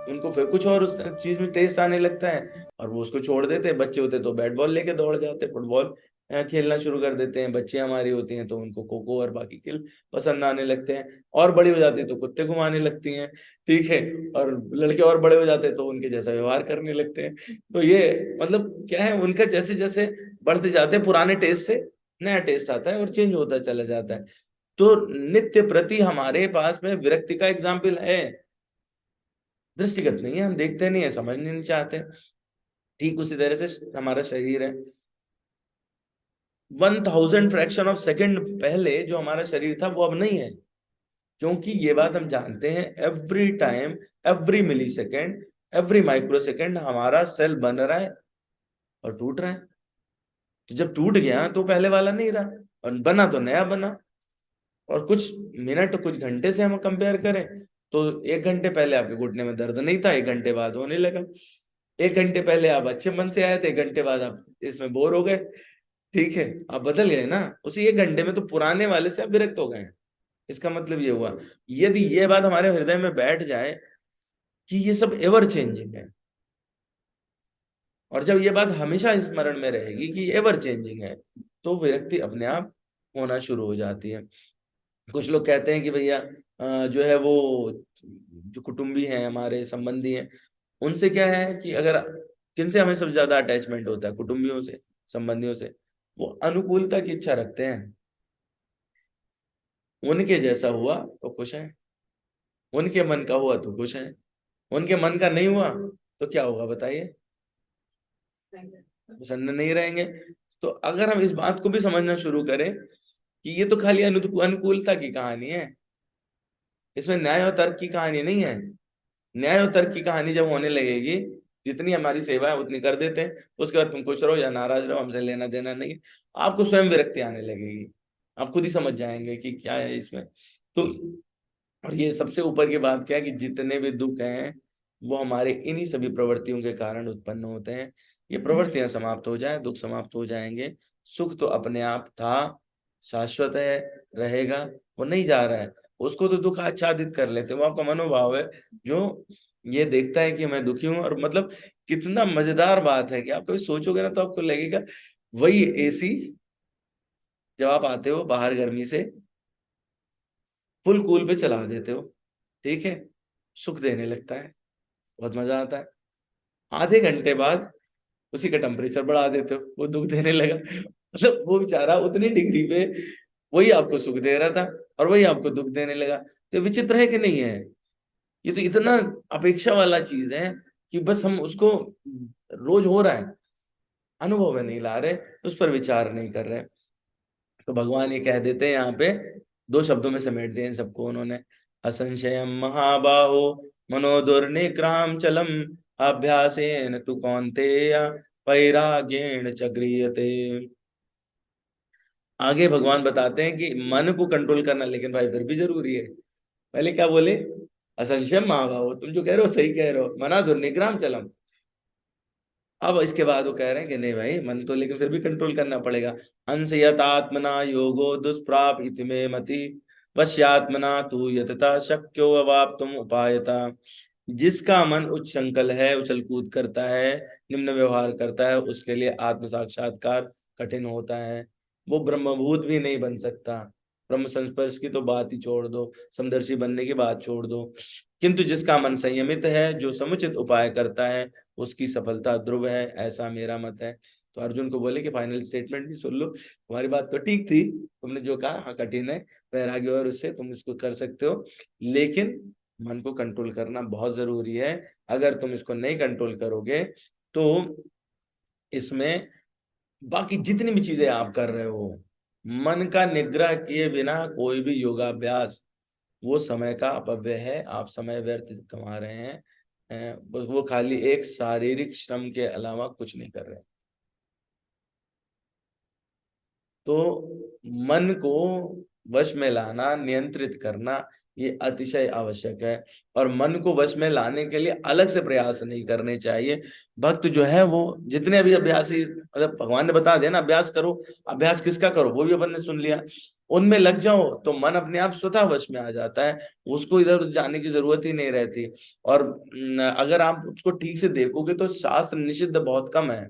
उनको फिर कुछ और उस चीज में टेस्ट आने लगता है और वो उसको छोड़ देते हैं। बच्चे होते तो बैट बॉल लेके दौड़ जाते, फुटबॉल खेलना शुरू कर देते हैं। बच्चे हमारी होती हैं तो उनको खो खो और बाकी खेल पसंद आने लगते हैं, और बड़ी हो जाती है तो कुत्ते घुमाने लगती हैं, ठीक है। और लड़के और बड़े हो जाते हैं तो उनके जैसा व्यवहार करने लगते हैं। तो ये मतलब क्या है, उनका जैसे जैसे बढ़ते जाते हैं पुराने टेस्ट से नया टेस्ट आता है और चेंज होता चला जाता है। तो नित्य प्रति हमारे पास में विरक्ति का एग्जाम्पल है, दृष्टिगत नहीं है, हम देखते नहीं है, समझने नहीं चाहते। ठीक उसी तरह से हमारा शरीर है। 1000 फ्रैक्शन ऑफ सेकंड पहले जो हमारा शरीर था वो अब नहीं है, क्योंकि ये बात हम जानते हैं, एवरी टाइम, एवरी मिली सेकेंड, एवरी माइक्रो सेकेंड हमारा सेल बन रहा है और टूट रहा है। तो जब टूट गया तो पहले वाला नहीं रहा, और बना तो नया बना। और कुछ मिनट कुछ घंटे से हम कंपेयर करें तो 1 घंटे पहले आपके घुटने में दर्द नहीं था, 1 घंटे बाद होने लगा। 1 घंटे पहले आप अच्छे मन से आए थे, 1 घंटे बाद आप इसमें बोर हो गए, ठीक है। आप बदल गए ना उसी 1 घंटे में, तो पुराने वाले से आप विरक्त हो गए हैं। इसका मतलब ये हुआ, यदि ये बात हमारे हृदय में बैठ जाए कि ये सब एवर चेंजिंग है, और जब ये बात हमेशा स्मरण में रहेगी कि एवर चेंजिंग है, तो विरक्ति अपने आप होना शुरू हो जाती है। कुछ लोग कहते हैं कि भैया जो है वो जो कुटुंबी हैं, हमारे संबंधी हैं, उनसे क्या है कि अगर किनसे हमें सबसे ज्यादा अटैचमेंट होता है, कुटुंबियों से, संबंधियों से, वो अनुकूलता की इच्छा रखते हैं। उनके जैसा हुआ तो खुश है, उनके मन का हुआ तो खुश है, उनके मन का नहीं हुआ तो क्या होगा बताइए, प्रसन्न नहीं रहेंगे। तो अगर हम इस बात को भी समझना शुरू करें कि ये तो खाली अनुकूलता की कहानी है, इसमें न्याय और तर्क की कहानी नहीं है। न्याय और तर्क की कहानी जब होने लगेगी, जितनी हमारी सेवा है उतनी कर देते हैं, उसके बाद तुम खुश रहो या नाराज रहो, हमसे लेना देना नहीं। आपको स्वयं विरक्ति आने लगेगी, आप खुद ही समझ जाएंगे कि क्या है इसमें। तो और ये सबसे ऊपर की बात क्या है कि जितने भी दुख हैं वो हमारे इन्हीं सभी प्रवृत्तियों के कारण उत्पन्न होते हैं। ये प्रवृत्तियां समाप्त हो जाए, दुख समाप्त हो जाएंगे। सुख तो अपने आप था, शाश्वत है, रहेगा, वो नहीं जा रहा है। उसको तो दुख आच्छादित कर लेते हैं, वो आपका मनोभाव है जो ये देखता है कि मैं दुखी हूं। और मतलब कितना मजेदार बात है कि आप कभी सोचोगे ना तो आपको लगेगा वही एसी, जब आप आते हो बाहर गर्मी से, फुल कूल पे चला देते हो, ठीक है, सुख देने लगता है, बहुत मजा आता है। आधे घंटे बाद उसी का टेम्परेचर बढ़ा देते हो, वो दुख देने लगा। मतलब वो बेचारा उतनी डिग्री पे वही आपको सुख दे रहा था और वही आपको दुख देने लगा। तो विचित्र है कि नहीं है? ये तो इतना अपेक्षा वाला चीज है कि बस हम उसको रोज हो रहा है, अनुभव में नहीं ला रहे, उस पर विचार नहीं कर रहे। तो भगवान ये कह देते हैं यहाँ पे, 2 शब्दों में समेट दिए इन सबको उन्होंने, असंशयम महाबाहो मनोदुर्निग्रहम चलम अभ्यासेन तु कौन्तेय वैराग्येण च गृह्यते। आगे भगवान बताते हैं कि मन को कंट्रोल करना लेकिन भाई फिर भी जरूरी है। पहले क्या बोले? असंशयम महाबाहो, तुम जो कह रहे हो सही कह रहे हो, मना दुर्निग्रहम चलम। अब इसके बाद वो कह रहे हैं कि नहीं भाई, मन तो लेकिन फिर भी कंट्रोल करना पड़ेगा। अंशयत आत्मना योगो दुष्प्राप इति मे मति वश्यात्मना तु यतता शक्यो अवाप्तुम उपायता। जिसका मन उच्छृंखल है, उछल कूद करता है, निम्न व्यवहार करता है, उसके लिए आत्म साक्षात्कार कठिन होता है। वो ब्रह्मभूत भी नहीं बन सकता। ब्रह्म संस्पर्श की तो बात ही छोड़ दो, समदर्शी बनने की बात छोड़ दो। किंतु जिसका मन संयमित है, जो समुचित उपाय करता है, उसकी सफलता ध्रुव है, ऐसा मेरा मत है। तो अर्जुन को बोले कि फाइनल स्टेटमेंट भी सुन लो, तुम्हारी बात तो ठीक थी, तुमने जो कहा हाँ कठिन है, वैराग्य और उससे तुम इसको कर सकते हो, लेकिन मन को कंट्रोल करना बहुत जरूरी है। अगर तुम इसको नहीं कंट्रोल करोगे तो इसमें बाकी जितनी भी चीजें आप कर रहे हो, मन का निग्रह किए बिना कोई भी योगाभ्यास वो समय का अपव्यय है, आप समय व्यर्थ कमा रहे हैं। बस वो खाली एक शारीरिक श्रम के अलावा कुछ नहीं कर रहे। तो मन को वश में लाना, नियंत्रित करना, ये अतिशय आवश्यक है। और मन को वश में लाने के लिए अलग से प्रयास नहीं करने चाहिए। भक्त जो है वो जितने भी अभ्यासी, मतलब भगवान ने बता दिया ना अभ्यास करो, अभ्यास किसका करो वो भी अपन ने सुन लिया, उनमें लग जाओ तो मन अपने आप स्वतः वश में आ जाता है, उसको इधर उधर जाने की जरूरत ही नहीं रहती। और अगर आप उसको ठीक से देखोगे तो शास्त्र निषिद्ध बहुत कम है।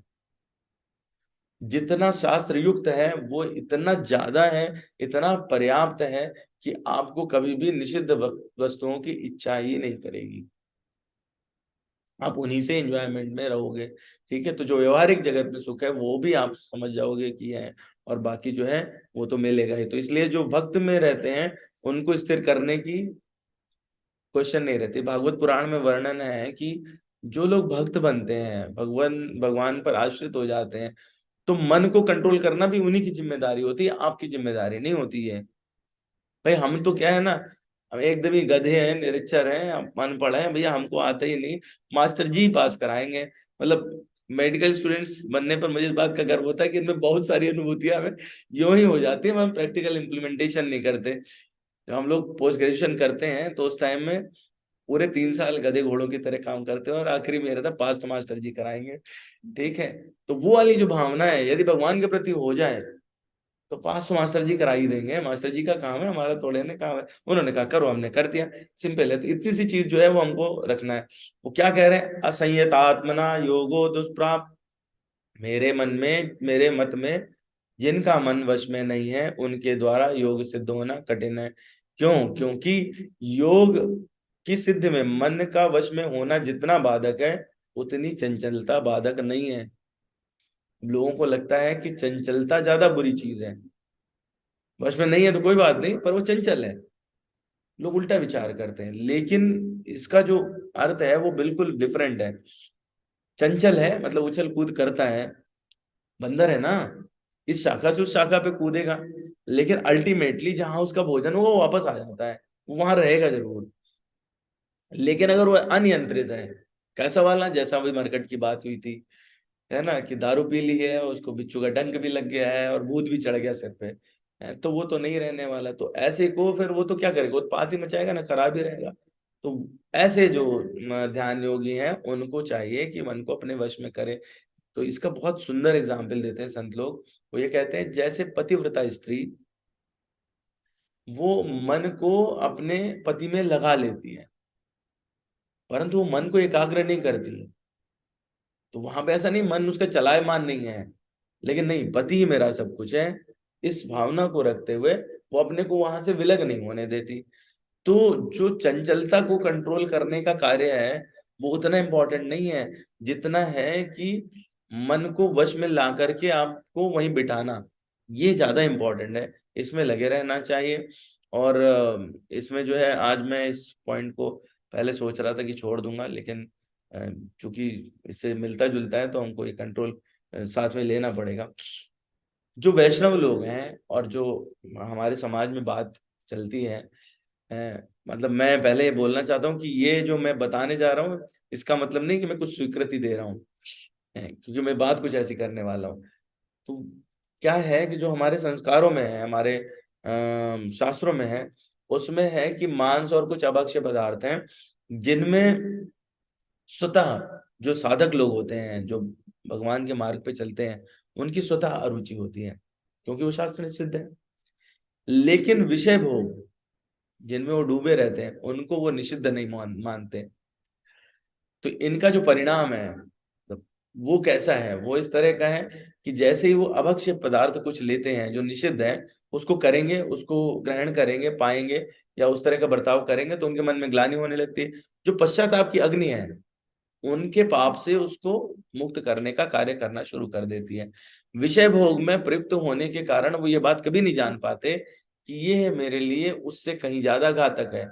जितना शास्त्र युक्त है वो इतना ज्यादा है, इतना पर्याप्त है कि आपको कभी भी निषिद्ध वस्तुओं की इच्छा ही नहीं करेगी। आप उन्हीं से एंजॉयमेंट में रहोगे। ठीक है, तो जो व्यवहारिक जगत में सुख है वो भी आप समझ जाओगे कि है, और बाकी जो है वो तो मिलेगा ही। तो इसलिए जो भक्त में रहते हैं उनको स्थिर करने की क्वेश्चन नहीं रहती। भागवत पुराण में वर्णन है कि जो लोग भक्त बनते हैं, भगवान भगवान पर आश्रित हो जाते हैं, तो मन को कंट्रोल करना भी उन्हीं की जिम्मेदारी होती है, आपकी जिम्मेदारी नहीं होती है। भाई हम तो क्या है ना, हम एकदम ही गधे हैं, निरक्षर हैं, हम अनपढ़ हैं, भैया हमको आता ही नहीं, मास्टर जी पास कराएंगे। मतलब मेडिकल स्टूडेंट्स बनने पर मुझे इस बात का गर्व होता है कि इनमें बहुत सारी अनुभूतियां हमें यूं ही हो जाती है, हम प्रैक्टिकल इम्प्लीमेंटेशन नहीं करते। जब हम लोग पोस्ट ग्रेजुएशन करते हैं तो उस टाइम में पूरे 3 साल गधे घोड़ों की तरह काम करते हैं, और आखिरी में रहता पास तो मास्टर जी कराएंगे। ठीक है, तो वो वाली जो भावना है यदि भगवान के प्रति हो जाए तो पास तो मास्टर जी करा ही देंगे, मास्टर जी का काम है, हमारा थोड़े ना काम है। उन्होंने कहा करो, हमने कर दिया, सिंपल है। तो इतनी सी चीज जो है वो हमको रखना है। वो क्या कह रहे हैं, असंयतात्मना योगो दुष्प्राप। मेरे मन में, मेरे मत में, जिनका मन वश में नहीं है उनके द्वारा योग सिद्ध होना कठिन है। क्यों? क्योंकि योग की सिद्धि में मन का वश में होना जितना बाधक है, उतनी चंचलता बाधक नहीं है। लोगों को लगता है कि चंचलता ज्यादा बुरी चीज है, वश में नहीं है तो कोई बात नहीं, पर वो चंचल है। लोग उल्टा विचार करते हैं, लेकिन इसका जो अर्थ है वो बिल्कुल डिफरेंट है। चंचल है मतलब उछल कूद करता है, बंदर है ना, इस शाखा से उस शाखा पे कूदेगा, लेकिन अल्टीमेटली जहां उसका भोजन होगा वो वापस आ जाता है, वो वहां रहेगा जरूर। लेकिन अगर वो अनियंत्रित है, कैसा वाला, जैसा अभी मरकट की बात हुई थी, है ना, कि दारू पी ली है, उसको बिच्छू का डंक भी लग गया है और भूत भी चढ़ गया सिर पे, तो वो तो नहीं रहने वाला। तो ऐसे को फिर वो तो क्या करेगा, उत्पात ही मचाएगा ना, खराब ही रहेगा। तो ऐसे जो ध्यान योगी हैं उनको चाहिए कि मन को अपने वश में करे। तो इसका बहुत सुंदर एग्जाम्पल देते हैं संत लोग। वो ये कहते हैं जैसे पतिव्रता स्त्री, वो मन को अपने पति में लगा लेती है, परंतु वो मन को एकाग्र नहीं करती है। तो वहां पे ऐसा नहीं मन उसका चलायमान नहीं है, लेकिन नहीं, पति ही मेरा सब कुछ है, इस भावना को रखते हुए वो अपने को वहां से विलग नहीं होने देती। तो जो चंचलता को कंट्रोल करने का कार्य है वो उतना इम्पोर्टेंट नहीं है जितना है कि मन को वश में ला करके आपको वहीं बिठाना, ये ज्यादा इम्पोर्टेंट है। इसमें लगे रहना चाहिए। और इसमें जो है आज मैं इस पॉइंट को पहले सोच रहा था कि छोड़ दूंगा, लेकिन अ, चूंकि इससे मिलता जुलता है तो हमको ये कंट्रोल साथ में लेना पड़ेगा। जो वैष्णव लोग हैं और जो हमारे समाज में बात चलती है, मतलब मैं पहले ये बोलना चाहता हूँ कि ये जो मैं बताने जा रहा हूँ इसका मतलब नहीं कि मैं कुछ स्वीकृति दे रहा हूँ, क्योंकि मैं बात कुछ ऐसी करने वाला हूँ। तो क्या है कि जो हमारे संस्कारों में है, हमारे शास्त्रों में है, उसमें है कि मांस और कुछ अभक्ष्य पदार्थ हैं जिनमें स्वतः जो साधक लोग होते हैं, जो भगवान के मार्ग पे चलते हैं, उनकी स्वतः अरुचि होती है, क्योंकि वो शास्त्र में सिद्ध है। लेकिन विषय भोग जिनमें वो डूबे रहते हैं उनको वो निषिद्ध नहीं मानते। तो इनका जो परिणाम है तो वो कैसा है, वो इस तरह का है कि जैसे ही वो अभक्ष्य पदार्थ कुछ लेते हैं जो निषिद्ध है, उसको करेंगे, उसको ग्रहण करेंगे, पाएंगे, या उस तरह का बर्ताव करेंगे, तो उनके मन में ग्लानि होने लगती है। जो पश्चाताप की अग्नि है उनके पाप से उसको मुक्त करने का कार्य करना शुरू कर देती है। विषय भोग में प्रयुक्त होने के कारण वो ये बात कभी नहीं जान पाते कि ये है मेरे लिए उससे कहीं ज्यादा घातक है।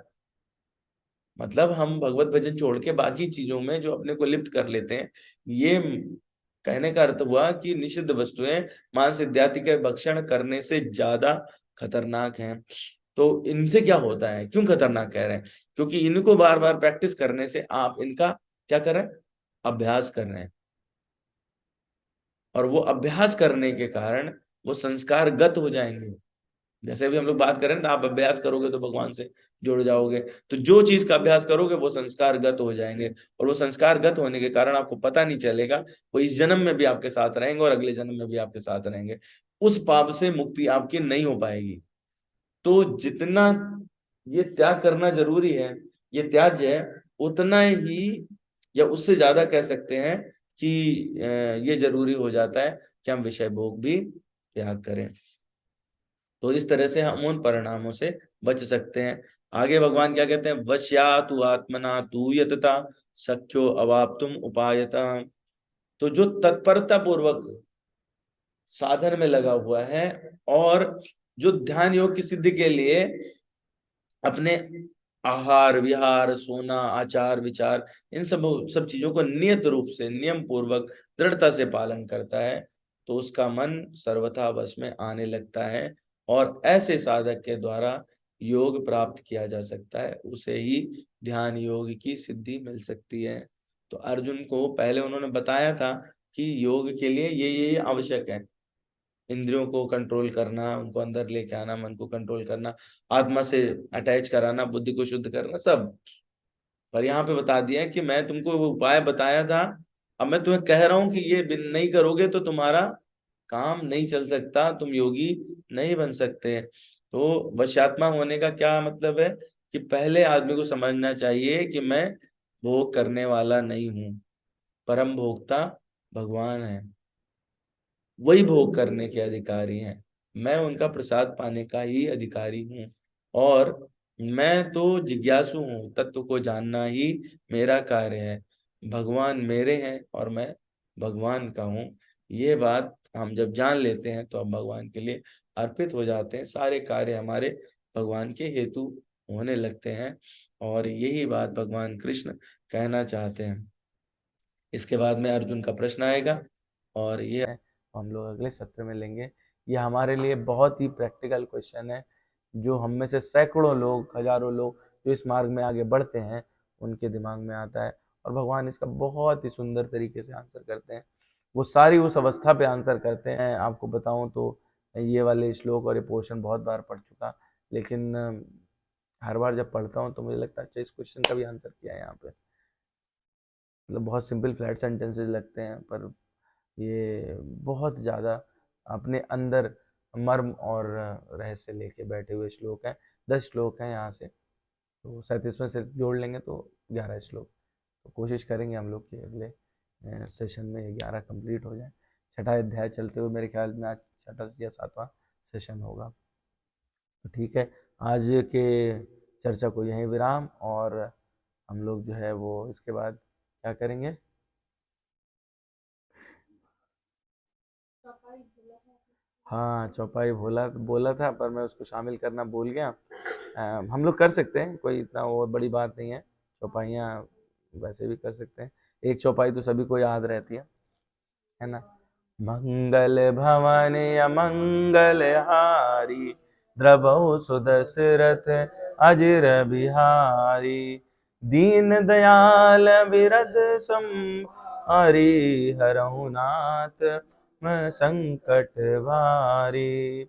मतलब हम भगवत भजन छोड़ के बाकी चीजों में जो अपने को लिप्त कर लेते हैं, ये कहने का अर्थ हुआ कि निषिद्ध वस्तुएं मांस इत्यादि के भक्षण करने से ज्यादा खतरनाक हैं। तो इनसे क्या होता है, क्यों खतरनाक कह रहे हैं? क्योंकि इनको बार बार प्रैक्टिस करने से आप इनका क्या कर रहे हैं, अभ्यास कर रहे हैं, और वो अभ्यास करने के कारण वो संस्कारगत हो जाएंगे। जैसे भी हम लोग बात करें ना, आप अभ्यास करोगे तो भगवान से जुड़ जाओगे। तो जो चीज का अभ्यास करोगे वो संस्कारगत हो जाएंगे, और वो संस्कारगत होने के कारण आपको पता नहीं चलेगा, वो इस जन्म में भी आपके साथ रहेंगे और अगले जन्म में भी आपके साथ रहेंगे। उस पाप से मुक्ति आपकी नहीं हो पाएगी। तो जितना ये त्याग करना जरूरी है, ये त्याज्य है, उतना ही या उससे ज्यादा कह सकते हैं कि ये जरूरी हो जाता है कि हम विषय भोग भी त्याग करें। तो इस तरह से हम उन परिणामों से बच सकते हैं। आगे भगवान क्या कहते हैं, वश्या तु आत्मना तू यतता सख्यो अवाप्तुम उपायता। तो जो तत्परता पूर्वक साधन में लगा हुआ है और जो ध्यान योग की सिद्धि के लिए अपने आहार विहार सोना आचार विचार इन सब चीजों को नियत रूप से नियम पूर्वक दृढ़ता से पालन करता है, तो उसका मन सर्वथा वश में आने लगता है और ऐसे साधक के द्वारा योग प्राप्त किया जा सकता है, उसे ही ध्यान योग की सिद्धि मिल सकती है। तो अर्जुन को पहले उन्होंने बताया था कि योग के लिए ये आवश्यक है, इंद्रियों को कंट्रोल करना, उनको अंदर लेके आना, मन को कंट्रोल करना, आत्मा से अटैच कराना, बुद्धि को शुद्ध करना, सब। पर यहाँ पे बता दिया कि मैं तुमको वो उपाय बताया था, अब मैं तुम्हें कह रहा हूं कि ये नहीं करोगे तो तुम्हारा काम नहीं चल सकता, तुम योगी नहीं बन सकते। तो वश्यात्मा होने का क्या मतलब है कि पहले आदमी को समझना चाहिए कि मैं भोग करने वाला नहीं हूं, परम भोक्ता भगवान है, वही भोग करने के अधिकारी हैं, मैं उनका प्रसाद पाने का ही अधिकारी हूँ। और मैं तो जिज्ञासु हूँ, तत्व को जानना ही मेरा कार्य है, भगवान मेरे हैं और मैं भगवान का हूँ। ये बात हम जब जान लेते हैं तो हम भगवान के लिए अर्पित हो जाते हैं, सारे कार्य हमारे भगवान के हेतु होने लगते हैं। और यही बात भगवान कृष्ण कहना चाहते हैं। इसके बाद में अर्जुन का प्रश्न आएगा और ये हम लोग अगले सत्र में लेंगे। ये हमारे लिए बहुत ही प्रैक्टिकल क्वेश्चन है, जो हम में से सैकड़ों लोग हजारों लोग जो इस मार्ग में आगे बढ़ते हैं उनके दिमाग में आता है, और भगवान इसका बहुत ही सुंदर तरीके से आंसर करते हैं। वो सारी उस अवस्था पे आंसर करते हैं। आपको बताऊं तो ये वाले श्लोक और ये पोर्शन बहुत बार पढ़ चुका, लेकिन हर बार जब पढ़ता हूँ तो मुझे लगता है अच्छा इस क्वेश्चन का भी आंसर किया है यहाँ पे। मतलब बहुत सिंपल फ्लैट सेंटेंसेस लगते हैं, पर ये बहुत ज़्यादा अपने अंदर मर्म और रहस्य लेके बैठे हुए श्लोक हैं। 10 श्लोक हैं यहाँ से, तो 37वें से जोड़ लेंगे तो 11 श्लोक। तो कोशिश करेंगे हम लोग कि अगले सेशन में ये 11 कंप्लीट हो जाए। छठा अध्याय चलते हुए मेरे ख्याल में आज छठा या सातवां सेशन होगा। तो ठीक है, आज के चर्चा को यहीं विराम, और हम लोग जो है वो इसके बाद क्या करेंगे। हाँ, चौपाई बोला था, पर मैं उसको शामिल करना भूल गया। हम लोग कर सकते हैं, कोई इतना वो बड़ी बात नहीं है। चौपाइयाँ वैसे भी कर सकते हैं, एक चौपाई तो सभी को याद रहती है ना। मंगल भवन अमंगल हारी, द्रवहु सुदशरथ अजिर बिहारी, दीन दयाल बिरद सम हरि, हरहु नाथ संकट भारी।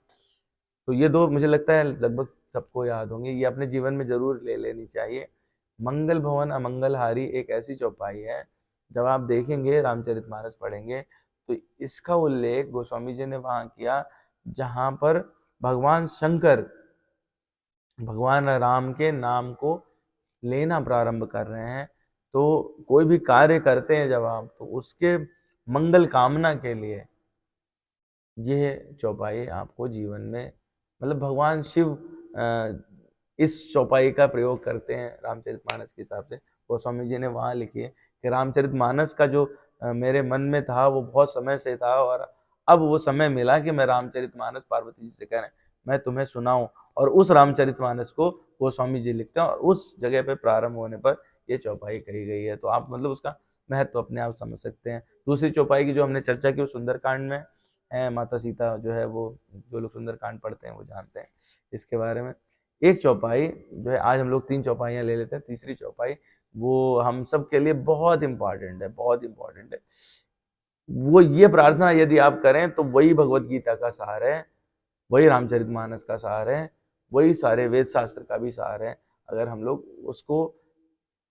तो ये दो मुझे लगता है लगभग सबको याद होंगे, ये अपने जीवन में जरूर ले लेनी चाहिए। मंगल भवन अमंगल हारी एक ऐसी चौपाई है, जब आप देखेंगे रामचरितमानस पढ़ेंगे तो इसका उल्लेख गोस्वामी जी ने वहां किया जहां पर भगवान शंकर भगवान राम के नाम को लेना प्रारंभ कर रहे हैं। तो कोई भी कार्य करते हैं जब आप, तो उसके मंगल कामना के लिए ये चौपाई आपको जीवन में, मतलब भगवान शिव इस चौपाई का प्रयोग करते हैं रामचरितमानस के हिसाब से। गोस्वामी जी ने वहाँ लिखी है कि रामचरितमानस का जो मेरे मन में था वो बहुत समय से था, और अब वो समय मिला कि मैं रामचरितमानस पार्वती जी से कह रहे हैं मैं तुम्हें सुनाऊं। और उस रामचरितमानस को गोस्वामी जी लिखते हैं, और उस जगह पे प्रारंभ होने पर ये चौपाई कही गई है। तो आप मतलब उसका महत्व अपने आप समझ सकते हैं। दूसरी चौपाई की जो हमने चर्चा की वो सुंदरकांड में है, माता सीता जो है वो, जो लोग सुंदरकांड पढ़ते हैं वो जानते हैं इसके बारे में। एक चौपाई जो है, आज हम लोग 3 चौपाइयाँ ले लेते हैं, तीसरी चौपाई वो हम सब के लिए बहुत इंपॉर्टेंट है, बहुत इंपॉर्टेंट है। वो ये प्रार्थना यदि आप करें तो वही भगवत गीता का सार है, वही रामचरितमानस का सार है, वही सारे वेद शास्त्र का भी सार है, अगर हम लोग उसको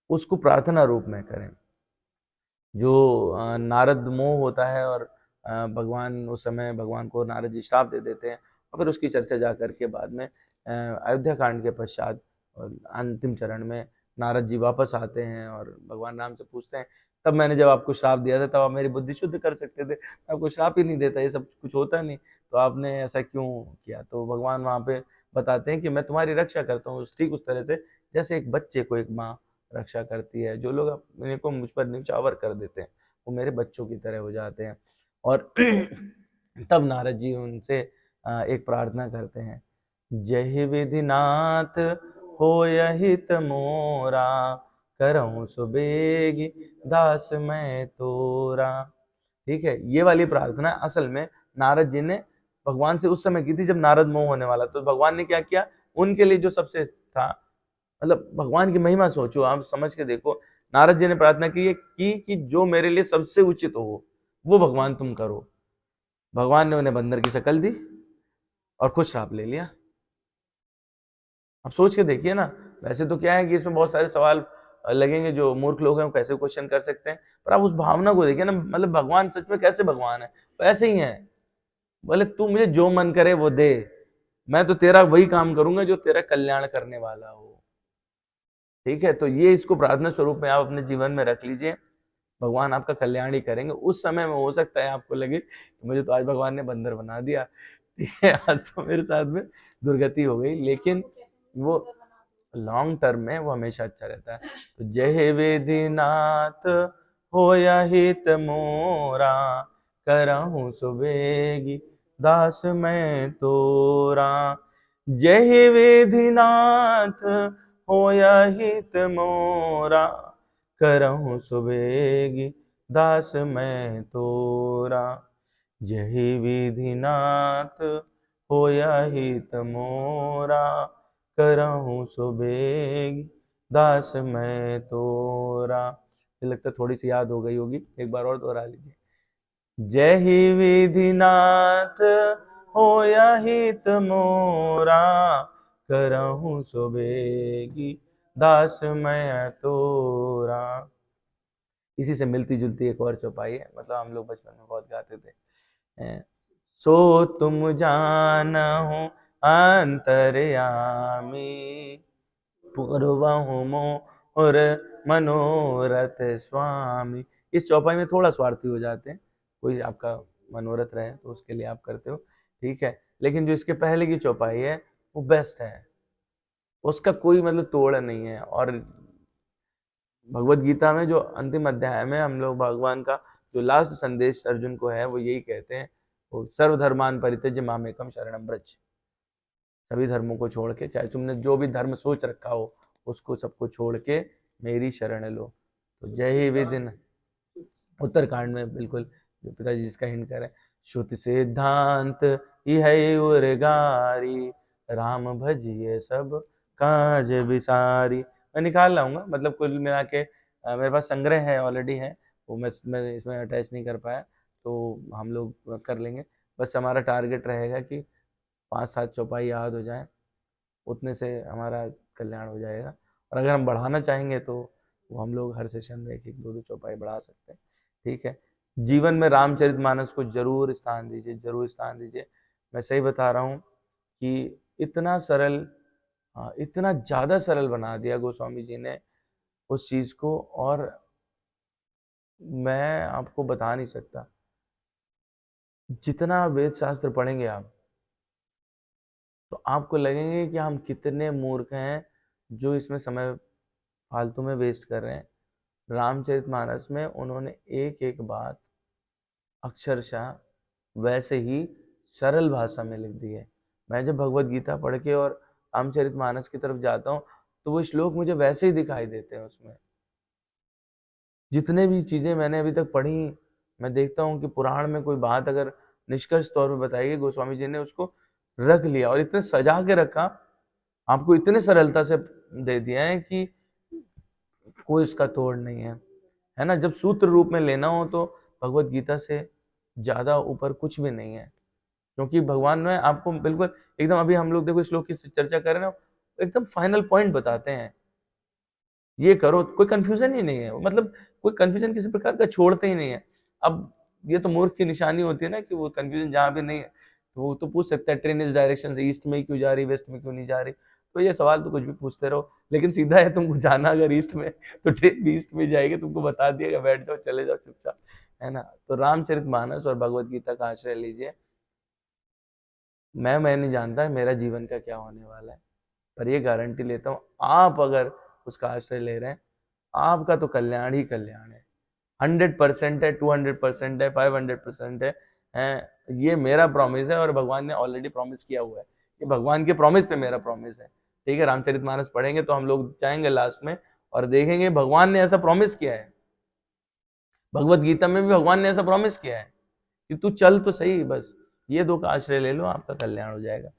उसको प्रार्थना रूप में करें। जो नारद मोह होता है, और भगवान उस समय भगवान को नारद जी श्राप दे देते हैं, और फिर उसकी चर्चा जा करके बाद में अयोध्या कांड के पश्चात और अंतिम चरण में नारद जी वापस आते हैं और भगवान राम से पूछते हैं तब मैंने जब आपको श्राप दिया था तब आप मेरी बुद्धि शुद्ध कर सकते थे, आपको श्राप ही नहीं देता, ये सब कुछ होता नहीं, तो आपने ऐसा क्यों किया? तो भगवान वहाँ पे बताते हैं कि मैं तुम्हारी रक्षा करता हूँ ठीक उस तरह से जैसे एक बच्चे को एक माँ रक्षा करती है। जो लोग अपने को मुझ पर न्यौछावर कर देते हैं वो मेरे बच्चों की तरह हो जाते हैं। और तब नारद जी उनसे एक प्रार्थना करते हैं, जहि विधिनाथ हो हित मोरा, करहूँ सुबेगी दास मैं तोरा। ठीक है, ये वाली प्रार्थना असल में नारद जी ने भगवान से उस समय की थी जब नारद मोह होने वाला। तो भगवान ने क्या किया, उनके लिए जो सबसे था, मतलब भगवान की महिमा सोचो, आप समझ के देखो। नारद जी ने प्रार्थना की कि जो मेरे लिए सबसे उचित हो वो भगवान तुम करो। भगवान ने उन्हें बंदर की शक्ल दी और खुद श्राप ले लिया। अब सोच के देखिए ना, वैसे तो क्या है कि इसमें बहुत सारे सवाल लगेंगे, जो मूर्ख लोग हैं वो कैसे क्वेश्चन कर सकते हैं, पर आप उस भावना को देखिए ना, मतलब भगवान सच में कैसे भगवान है, वैसे ही है। बोले तू मुझे जो मन करे वो दे, मैं तो तेरा वही काम करूंगा जो तेरा कल्याण करने वाला हो। ठीक है, तो ये इसको प्रार्थना स्वरूप में आप अपने जीवन में रख लीजिए, भगवान आपका कल्याण ही करेंगे। उस समय में हो सकता है आपको लगे कि मुझे तो आज भगवान ने बंदर बना दिया, ठीक है, आज तो मेरे साथ में दुर्गति हो गई, लेकिन वो लॉन्ग टर्म में वो हमेशा अच्छा रहता है। तो जय वेदिनाथ हो हित मोरा, करहूँ सुबेगी दास मैं तोरा। जय वेदिनाथ हो हित मोरा, करहूँ सुबेगी दास मैं तोरा। जहि विधिनाथ हो हित मोरा, करहूँ सुबेगी दास मैं तोरा। मुझे लगता है थोड़ी सी याद हो गई होगी, एक बार और दोहरा लीजिए। जय ही विधिनाथ हो हित मोरा, करहूँ सुबेगी दास मैं तोरा। इसी से मिलती जुलती एक और चौपाई है, मतलब हम लोग बचपन में बहुत गाते थे। सो तुम जानहु अंतर्यामी, पूर्वहु मोर मनोरथ स्वामी। इस चौपाई में थोड़ा स्वार्थी हो जाते हैं, कोई आपका मनोरथ रहे तो उसके लिए आप करते हो, ठीक है, लेकिन जो इसके पहले की चौपाई है वो बेस्ट है, उसका कोई मतलब तोड़ नहीं है। और भगवत गीता में जो अंतिम अध्याय में हम लोग भगवान का जो लास्ट संदेश अर्जुन को है वो यही कहते हैं, वो सर्वधर्मान परित्यज्य मामेकम शरणम व्रज। सभी धर्मों को छोड़ के, चाहे तुमने जो भी धर्म सोच रखा हो उसको सबको छोड़ के मेरी शरण लो। तो जय ही विदिन उत्तरकांड में बिल्कुल जो पिताजी जिसका हिंट कर रहे हैं, श्रुति सिद्धांत यह उर्गारी, राम भजिए सब काज विसारी। मैं निकाल लाऊंगा, मतलब कुल मिला के मेरे पास संग्रह है, ऑलरेडी है, वो मैं इसमें अटैच नहीं कर पाया, तो हम लोग कर लेंगे। बस हमारा टारगेट रहेगा कि 5-7 चौपाई याद हो जाए, उतने से हमारा कल्याण हो जाएगा। और अगर हम बढ़ाना चाहेंगे तो वो हम लोग हर सेशन में एक एक दो दो चौपाई बढ़ा सकते हैं, ठीक है। जीवन में रामचरितमानस को जरूर स्थान दीजिए, जरूर स्थान दीजिए। मैं सही बता रहा हूँ कि इतना सरल, इतना ज़्यादा सरल बना दिया गोस्वामी जी ने उस चीज़ को, और मैं आपको बता नहीं सकता। जितना वेद शास्त्र पढ़ेंगे आप, तो आपको लगेंगे कि हम कितने मूर्ख हैं जो इसमें समय फालतू में वेस्ट कर रहे हैं। रामचरितमानस में उन्होंने एक एक बात अक्षरशः वैसे ही सरल भाषा में लिख दी है। मैं जब भगवत गीता पढ़ के और रामचरितमानस की तरफ जाता हूँ तो वो श्लोक मुझे वैसे ही दिखाई देते हैं उसमें। जितने भी चीज़ें मैंने अभी तक पढ़ी, मैं देखता हूँ कि पुराण में कोई बात अगर निष्कर्ष तौर पर बताई गई, गोस्वामी जी ने उसको रख लिया और इतने सजा के रखा, आपको इतने सरलता से दे दिया है कि कोई उसका तोड़ नहीं है ना। जब सूत्र रूप में लेना हो तो भगवत गीता से ज्यादा ऊपर कुछ भी नहीं है, क्योंकि भगवान ने आपको बिल्कुल एकदम, अभी हम लोग देखो श्लोक की चर्चा कर रहे हैं ना, एकदम फाइनल पॉइंट बताते हैं, ये करो, कोई कंफ्यूजन ही नहीं है, मतलब कोई कंफ्यूजन किसी प्रकार का छोड़ते ही नहीं है। अब ये तो मूर्ख की निशानी होती है ना कि वो कंफ्यूजन जहाँ भी नहीं है तो वो तो पूछ सकता है ट्रेन इस डायरेक्शन से ईस्ट में क्यों जा रही, वेस्ट में क्यों नहीं जा रही। तो ये सवाल तो कुछ भी पूछते रहो, लेकिन सीधा है, तुमको जाना अगर ईस्ट में तो ट्रेन भी ईस्ट में जाएगी, तुमको बता दिएगा बैठ जाओ चले जाओ चुपचाप, है ना। तो रामचरितमानस और भगवत गीता का आश्रय लीजिए। मैं नहीं जानता मेरा जीवन का क्या होने वाला है, पर ये गारंटी लेता हूँ आप अगर उसका आश्रय ले रहे हैं, आपका तो कल्याण ही कल्याण है। 100% है, 200% है, 500% है, ये मेरा प्रॉमिस है और भगवान ने ऑलरेडी प्रॉमिस किया हुआ है। ये भगवान के प्रॉमिस पे मेरा प्रॉमिस है। ठीक है, रामचरितमानस पढ़ेंगे तो हम लोग जाएंगे लास्ट में और देखेंगे भगवान ने ऐसा प्रॉमिस किया है। भगवत गीता में भी भगवान ने ऐसा प्रॉमिस किया है कि तू चल तो सही, बस ये दो का आश्रय ले लो, आपका कल्याण हो जाएगा।